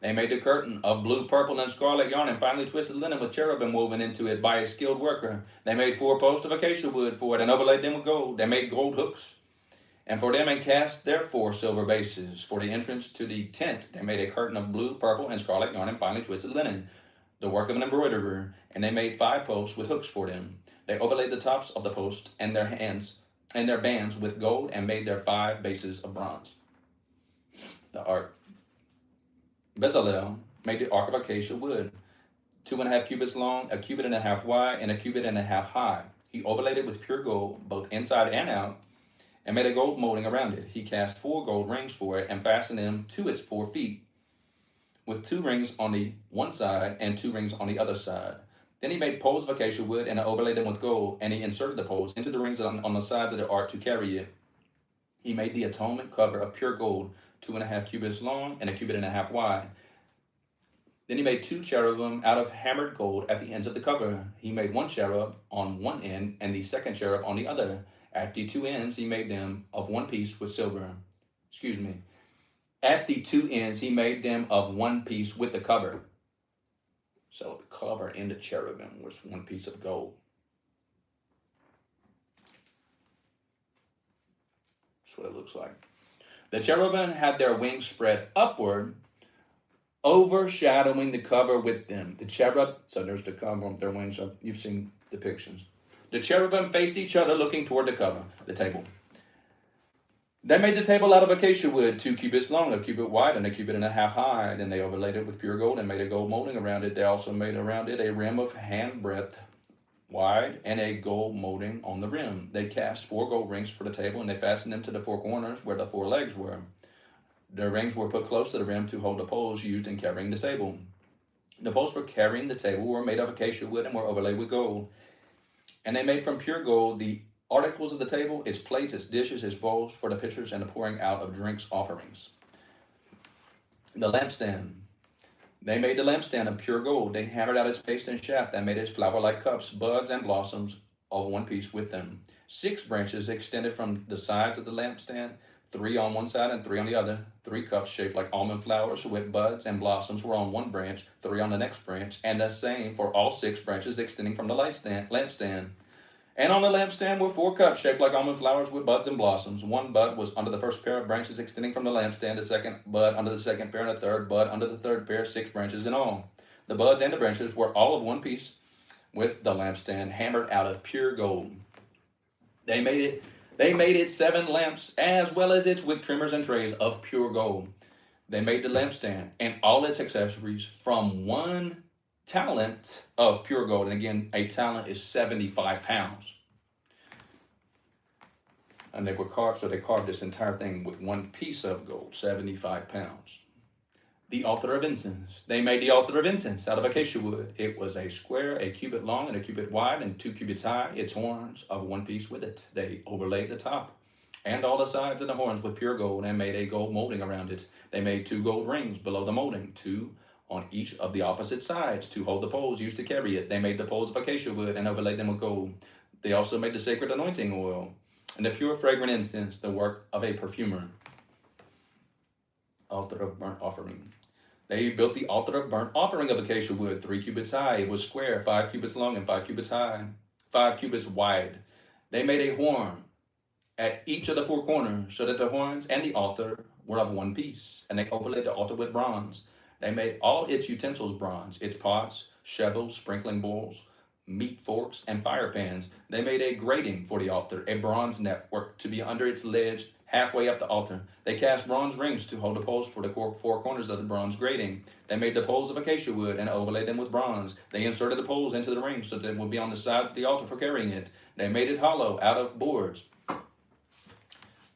They made the curtain of blue, purple, and scarlet yarn and finely twisted linen with cherubim woven into it by a skilled worker. They made 4 posts of acacia wood for it and overlaid them with gold. They made gold hooks and for them and cast their 4 silver bases. For the entrance to the tent, they made a curtain of blue, purple, and scarlet yarn and finely twisted linen, the work of an embroiderer, and they made 5 posts with hooks for them. They overlaid the tops of the posts and their bands with gold and made their 5 bases of bronze. The ark. Bezalel made the ark of acacia wood, 2.5 cubits long, a cubit and a half wide, and a cubit and a half high. He overlaid it with pure gold, both inside and out, and made a gold molding around it. He cast 4 gold rings for it and fastened them to its 4 feet, with 2 rings on the one side and 2 rings on the other side. Then he made poles of acacia wood and overlaid them with gold, and he inserted the poles into the rings on the sides of the ark to carry it. He made the atonement cover of pure gold, 2.5 cubits long and a cubit and a half wide. Then he made 2 cherubim out of hammered gold at the ends of the cover. He made 1 cherub on one end and the second cherub on the other. At the 2 ends, he made them of one piece with silver. At the 2 ends, he made them of one piece with the cover. So the cover and the cherubim was one piece of gold. That's what it looks like. The cherubim had their wings spread upward, overshadowing the cover with them. The cherub, so there's the cover of their wings. So you've seen depictions. The cherubim faced each other, looking toward the cover, the table. They made the table out of acacia wood, 2 cubits long, a cubit wide, and a cubit and a half high. Then they overlaid it with pure gold and made a gold molding around it. They also made around it a rim of hand breadth wide and a gold molding on the rim. They cast 4 gold rings for the table, and they fastened them to the 4 corners where the 4 legs were. The rings were put close to the rim to hold the poles used in carrying the table. The poles for carrying the table were made of acacia wood and were overlaid with gold. And they made from pure gold the articles of the table, its plates, its dishes, its bowls for the pitchers and the pouring out of drinks offerings. The lampstand. They made the lampstand of pure gold. They hammered out its base and shaft and made its flower-like cups, buds, and blossoms of one piece with them. 6 branches extended from the sides of the lampstand, 3 on one side and 3 on the other. 3 cups shaped like almond flowers with buds and blossoms were on one branch, 3 on the next branch, and the same for all 6 branches extending from the lampstand. And on the lampstand were 4 cups shaped like almond flowers with buds and blossoms. 1 bud was under the first pair of branches extending from the lampstand, the second bud under the second pair, and the third bud under the third pair, 6 branches in all. The buds and the branches were all of one piece with the lampstand hammered out of pure gold. They made it 7 lamps, as well as its wick trimmers and trays of pure gold. They made the lampstand and all its accessories from 1 talent of pure gold. And again, a talent is 75 pounds. And they were carved, so they carved this entire thing with 1 piece of gold, 75 pounds. The altar of incense. They made the altar of incense out of acacia wood. It was a square, a cubit long and a cubit wide and 2 cubits high, its horns of one piece with it. They overlaid the top and all the sides of the horns with pure gold and made a gold molding around it. They made 2 gold rings below the molding, 2 on each of the opposite sides to hold the poles used to carry it. They made the poles of acacia wood and overlaid them with gold. They also made the sacred anointing oil and the pure fragrant incense, the work of a perfumer. Altar of burnt offering. They built the altar of burnt offering of acacia wood, 3 cubits high. It was square, 5 cubits long, and 5 cubits high, 5 cubits wide. They made a horn at each of the four corners, so that the horns and the altar were of one piece, and they overlaid the altar with bronze. They made all its utensils bronze, its pots, shovels, sprinkling bowls, meat forks, and fire pans. They made a grating for the altar, a bronze network to be under its ledge halfway up the altar. They cast bronze rings to hold the poles for the four corners of the bronze grating. They made the poles of acacia wood and overlaid them with bronze. They inserted the poles into the rings so that it would be on the sides of the altar for carrying it. They made it hollow out of boards.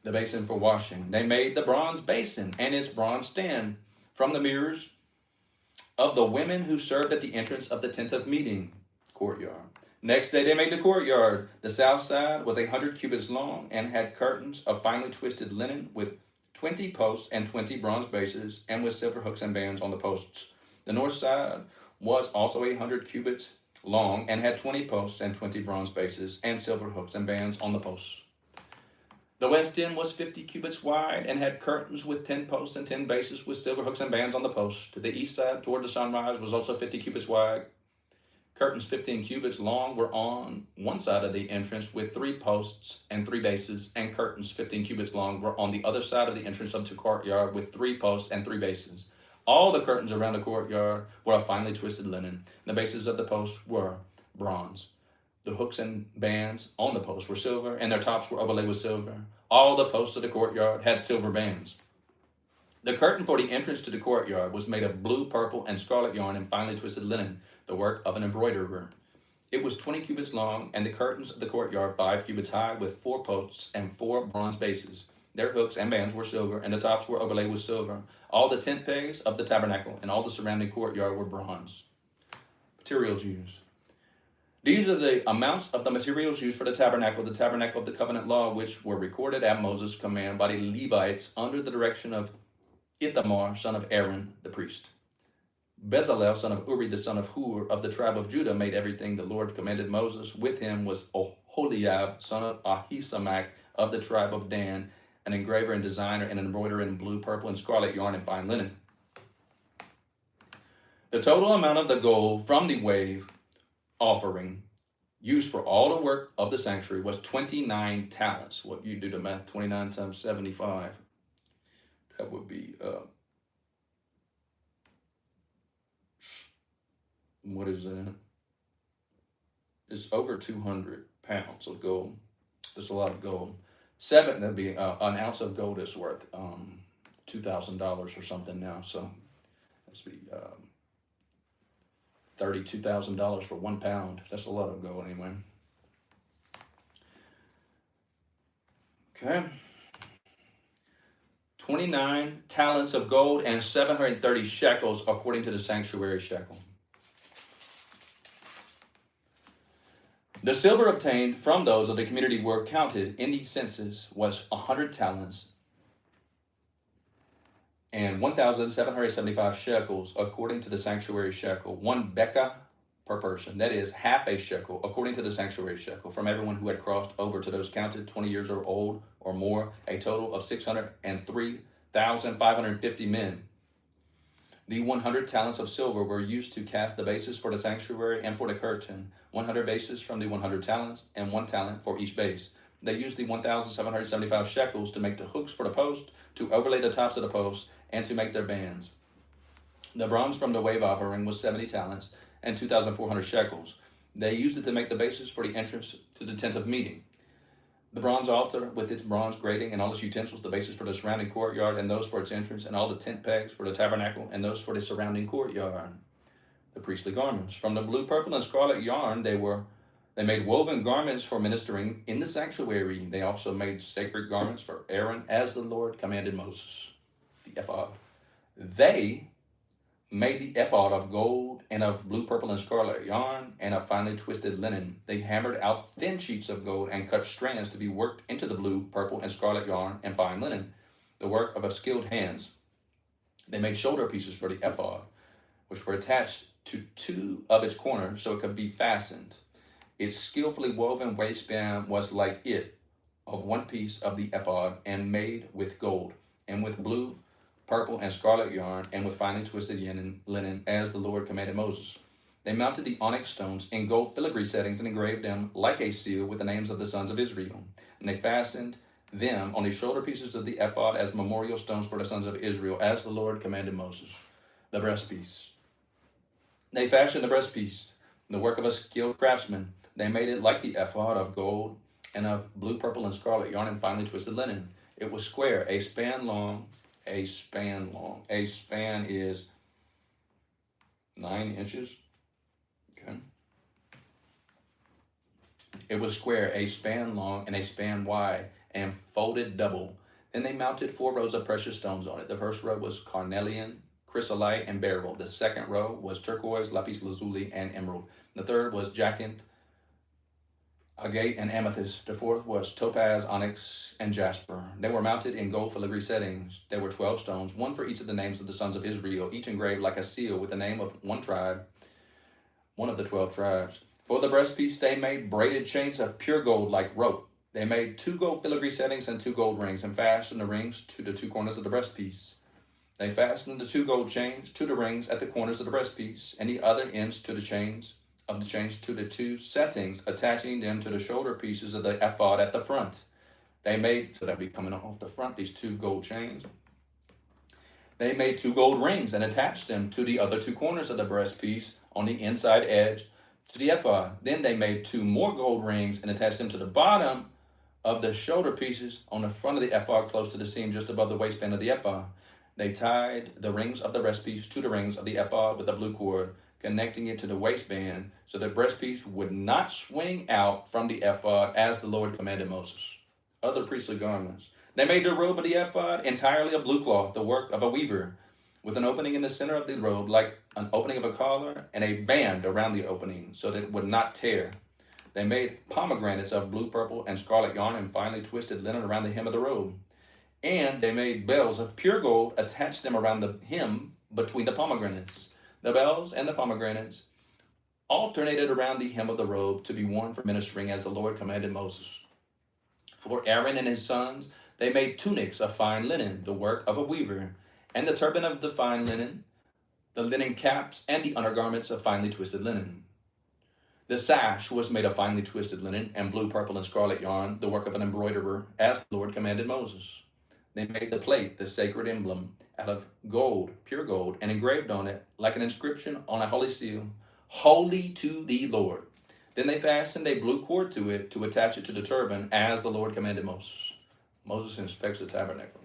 The basin for washing. They made the bronze basin and its bronze stand from the mirrors of the women who served at the entrance of the tent of meeting courtyard. Next day they made the courtyard. The south side was 100 cubits long and had curtains of finely twisted linen with 20 posts and 20 bronze bases, and with silver hooks and bands on the posts. The north side was also 100 cubits long and had 20 posts and 20 bronze bases, and silver hooks and bands on the posts. The west end was 50 cubits wide and had curtains with 10 posts and 10 bases, with silver hooks and bands on the posts. To the east side, toward the sunrise, was also 50 cubits wide. Curtains 15 cubits long were on one side of the entrance with 3 posts and 3 bases, and curtains 15 cubits long were on the other side of the entrance of the courtyard with 3 posts and 3 bases. All the curtains around the courtyard were of finely twisted linen. The bases of the posts were bronze. The hooks and bands on the posts were silver, and their tops were overlaid with silver. All the posts of the courtyard had silver bands. The curtain for the entrance to the courtyard was made of blue, purple, and scarlet yarn and finely twisted linen, the work of an embroiderer. It was 20 cubits long, and the curtains of the courtyard 5 cubits high, with 4 posts and 4 bronze bases. Their hooks and bands were silver, and the tops were overlaid with silver. All the tent pegs of the tabernacle and all the surrounding courtyard were bronze. Materials used. These are the amounts of the materials used for the tabernacle of the covenant law, which were recorded at Moses' command by the Levites under the direction of Ithamar, son of Aaron, the priest. Bezalel, son of Uri, the son of Hur, of the tribe of Judah, made everything the Lord commanded Moses. With him was Oholiab, son of Ahisamach, of the tribe of Dan, an engraver and designer and an embroiderer in blue, purple, and scarlet yarn and fine linen. The total amount of the gold from the wave offering used for all the work of the sanctuary was 29 talents. What you do the math, 29 times 75. That would be, what is that? It's over 200 pounds of gold. That's a lot of gold. That'd be an ounce of gold is worth $2,000 or something now. So that's be $32,000 for 1 pound. That's a lot of gold anyway. Okay. 29 talents of gold and 730 shekels according to the sanctuary shekel. The silver obtained from those of the community were counted in the census was 100 talents and 1,775 shekels according to the sanctuary shekel, 1 bekah per person, that is half a shekel according to the sanctuary shekel, from everyone who had crossed over to those counted 20 years or old or more, a total of 603,550 men. The 100 talents of silver were used to cast the bases for the sanctuary and for the curtain, 100 bases from the 100 talents and 1 talent for each base. They used the 1,775 shekels to make the hooks for the post, to overlay the tops of the posts, and to make their bands. The bronze from the wave offering was 70 talents and 2,400 shekels. They used it to make the bases for the entrance to the tent of meeting. The bronze altar with its bronze grating and all its utensils, the bases for the surrounding courtyard and those for its entrance, and all the tent pegs for the tabernacle and those for the surrounding courtyard. The priestly garments. From the blue, purple, and scarlet yarn, they made woven garments for ministering in the sanctuary. They also made sacred garments for Aaron as the Lord commanded Moses. The ephod. They made the ephod of gold and of blue, purple, and scarlet yarn and of finely twisted linen. They hammered out thin sheets of gold and cut strands to be worked into the blue, purple, and scarlet yarn and fine linen, the work of skilled hands. They made shoulder pieces for the ephod, which were attached to 2 of its corners so it could be fastened. Its skillfully woven waistband was like it, of 1 piece of the ephod and made with gold and with blue, purple, and scarlet yarn, and with finely twisted linen, as the Lord commanded Moses. They mounted the onyx stones in gold filigree settings and engraved them like a seal with the names of the sons of Israel. And they fastened them on the shoulder pieces of the ephod as memorial stones for the sons of Israel, as the Lord commanded Moses. The breastpiece. They fashioned the breastpiece, the work of a skilled craftsman. They made it like the ephod of gold and of blue, purple, and scarlet yarn and finely twisted linen. It was square, a span long. A span is 9 inches. Okay. It was square, a span long and a span wide, and folded double. Then they mounted 4 rows of precious stones on it. The first row was carnelian, chrysolite, and beryl. The second row was turquoise, lapis lazuli, and emerald. The third was jacinth, agate, and amethyst. The fourth was topaz, onyx, and jasper. They were mounted in gold filigree settings. There were 12 stones, one for each of the names of the sons of Israel, each engraved like a seal with the name of one tribe, one of the 12 tribes. For the breastpiece, they made braided chains of pure gold like rope. They made 2 gold filigree settings and 2 gold rings, and fastened the rings to the 2 corners of the breastpiece. They fastened the 2 gold chains to the rings at the corners of the breastpiece, and the other ends to the chains to the 2 settings, attaching them to the shoulder pieces of the ephod at the front. They made, so that'd be coming off the front, these 2 gold chains. They made 2 gold rings and attached them to the other 2 corners of the breastpiece on the inside edge to the ephod. Then they made 2 more gold rings and attached them to the bottom of the shoulder pieces on the front of the ephod, close to the seam just above the waistband of the ephod. They tied the rings of the breastpiece to the rings of the ephod with a blue cord, connecting it to the waistband, so the breastpiece would not swing out from the ephod, as the Lord commanded Moses. Other priestly garments. They made the robe of the ephod entirely of blue cloth, the work of a weaver, with an opening in the center of the robe like an opening of a collar, and a band around the opening so that it would not tear. They made pomegranates of blue, purple, and scarlet yarn and finely twisted linen around the hem of the robe. And they made bells of pure gold, attached them around the hem between the pomegranates. The bells and the pomegranates alternated around the hem of the robe to be worn for ministering, as the Lord commanded Moses. For Aaron and his sons, they made tunics of fine linen, the work of a weaver, and the turban of the fine linen, the linen caps, and the undergarments of finely twisted linen. The sash was made of finely twisted linen and blue, purple, and scarlet yarn, the work of an embroiderer, as the Lord commanded Moses. They made the plate, the sacred emblem, out of gold, pure gold, and engraved on it, like an inscription on a holy seal, "Holy to the Lord." Then they fastened a blue cord to it to attach it to the turban, as the Lord commanded Moses. Moses inspects the tabernacle.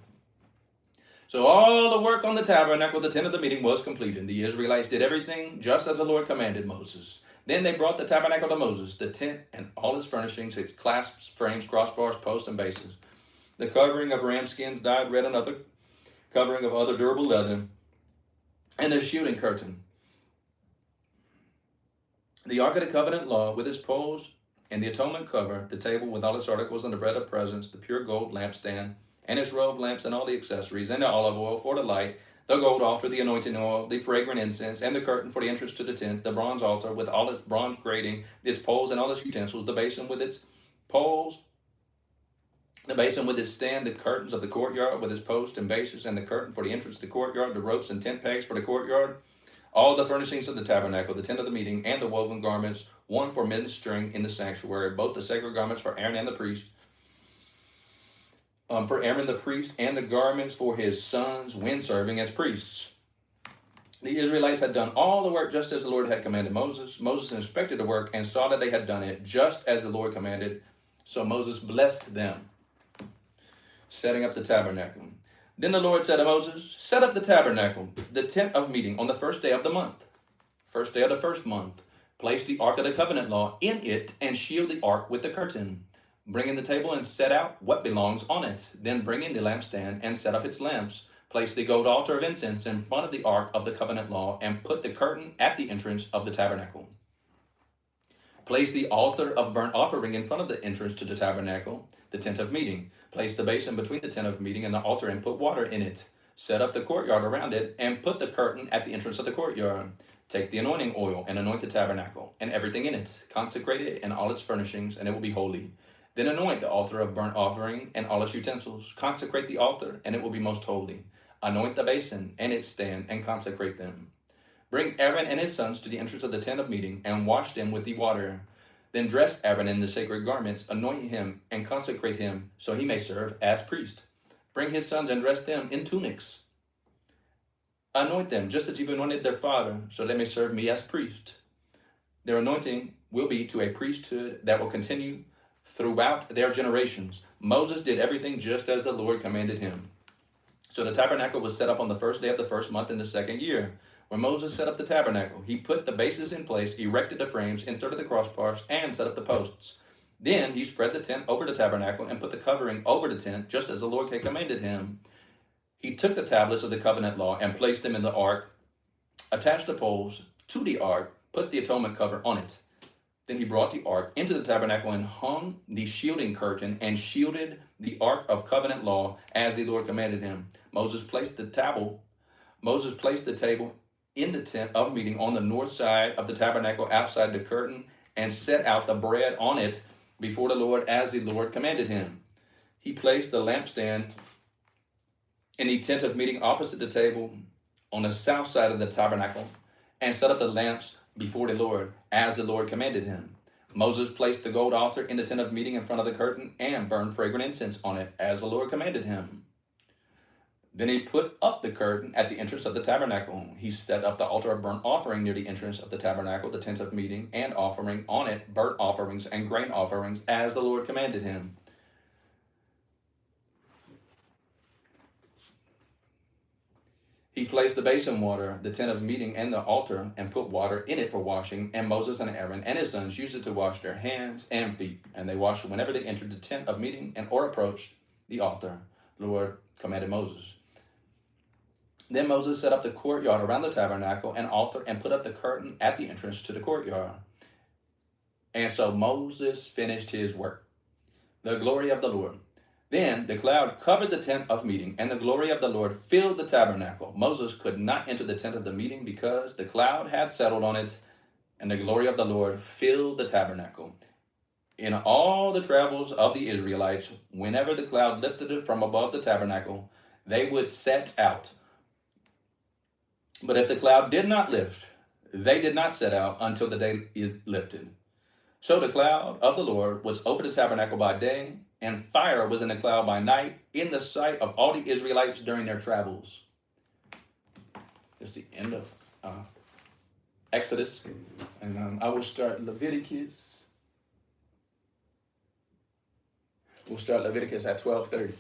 So all the work on the tabernacle, the tent of the meeting, was completed. The Israelites did everything just as the Lord commanded Moses. Then they brought the tabernacle to Moses, the tent and all its furnishings, its clasps, frames, crossbars, posts, and bases, the covering of ram skins dyed red, and other covering of other durable leather, and the shielding curtain. The Ark of the Covenant law with its poles and the atonement cover, the table with all its articles and the bread of presence, the pure gold lampstand, and its row of lamps and all the accessories, and the olive oil for the light, the gold altar, the anointing oil, the fragrant incense, and the curtain for the entrance to the tent, the bronze altar with all its bronze grating, its poles and all its utensils, the basin with its poles, the basin with its stand, the curtains of the courtyard with its posts and bases, and the curtain for the entrance to the courtyard, the ropes and tent pegs for the courtyard, all the furnishings of the tabernacle, the tent of the meeting, and the woven garments, one for ministering in the sanctuary, both the sacred garments for Aaron and the priest, and the garments for his sons when serving as priests. The Israelites had done all the work just as the Lord had commanded Moses. Moses inspected the work and saw that they had done it just as the Lord commanded. So Moses blessed them, setting up the tabernacle. Then the Lord said to Moses, "Set up the tabernacle, the tent of meeting, on the first day of the month, first day of the first month. Place the Ark of the Covenant law in it and shield the ark with the curtain. Bring in the table and set out what belongs on it. Then bring in the lampstand and set up its lamps. Place the gold altar of incense in front of the Ark of the Covenant law and put the curtain at the entrance of the tabernacle. Place the altar of burnt offering in front of the entrance to the tabernacle, the tent of meeting. Place the basin between the tent of meeting and the altar and put water in it. Set up the courtyard around it and put the curtain at the entrance of the courtyard. Take the anointing oil and anoint the tabernacle and everything in it. Consecrate it and all its furnishings, and it will be holy. Then anoint the altar of burnt offering and all its utensils. Consecrate the altar, and it will be most holy. Anoint the basin and its stand and consecrate them. Bring Aaron and his sons to the entrance of the tent of meeting and wash them with the water. Then dress Aaron in the sacred garments, anoint him and consecrate him so he may serve as priest. Bring his sons and dress them in tunics. Anoint them just as you've anointed their father, so they may serve me as priest. Their anointing will be to a priesthood that will continue throughout their generations. Moses did everything just as the Lord commanded him. So the tabernacle was set up on the first day of the first month in the second year. When Moses set up the tabernacle, he put the bases in place, erected the frames, inserted the crossbars, and set up the posts. Then he spread the tent over the tabernacle and put the covering over the tent, just as the Lord had commanded him. He took the tablets of the covenant law and placed them in the ark, attached the poles to the ark, put the atonement cover on it. Then he brought the ark into the tabernacle and hung the shielding curtain and shielded the ark of covenant law as the Lord commanded him. Moses placed the table in the tent of meeting on the north side of the tabernacle outside the curtain and set out the bread on it before the Lord as the Lord commanded him. He placed the lampstand in the tent of meeting opposite the table on the south side of the tabernacle and set up the lamps before the Lord as the Lord commanded him. Moses placed the gold altar in the tent of meeting in front of the curtain and burned fragrant incense on it as the Lord commanded him. Then he put up the curtain at the entrance of the tabernacle. He set up the altar of burnt offering near the entrance of the tabernacle, the tent of meeting, and offering on it burnt offerings and grain offerings as the Lord commanded him. He placed the basin water, the tent of meeting, and the altar, and put water in it for washing. And Moses and Aaron and his sons used it to wash their hands and feet. And they washed whenever they entered the tent of meeting and or approached the altar. The Lord commanded Moses. Then Moses set up the courtyard around the tabernacle and altar and put up the curtain at the entrance to the courtyard. And so Moses finished his work. The glory of the Lord. Then the cloud covered the tent of meeting, and the glory of the Lord filled the tabernacle. Moses could not enter the tent of the meeting because the cloud had settled on it, and the glory of the Lord filled the tabernacle. In all the travels of the Israelites, whenever the cloud lifted it from above the tabernacle, they would set out. But if the cloud did not lift, they did not set out until the day it lifted. So the cloud of the Lord was over the tabernacle by day, and fire was in the cloud by night, in the sight of all the Israelites during their travels. It's the end of Exodus, and I will start Leviticus. We'll start Leviticus at 12:30.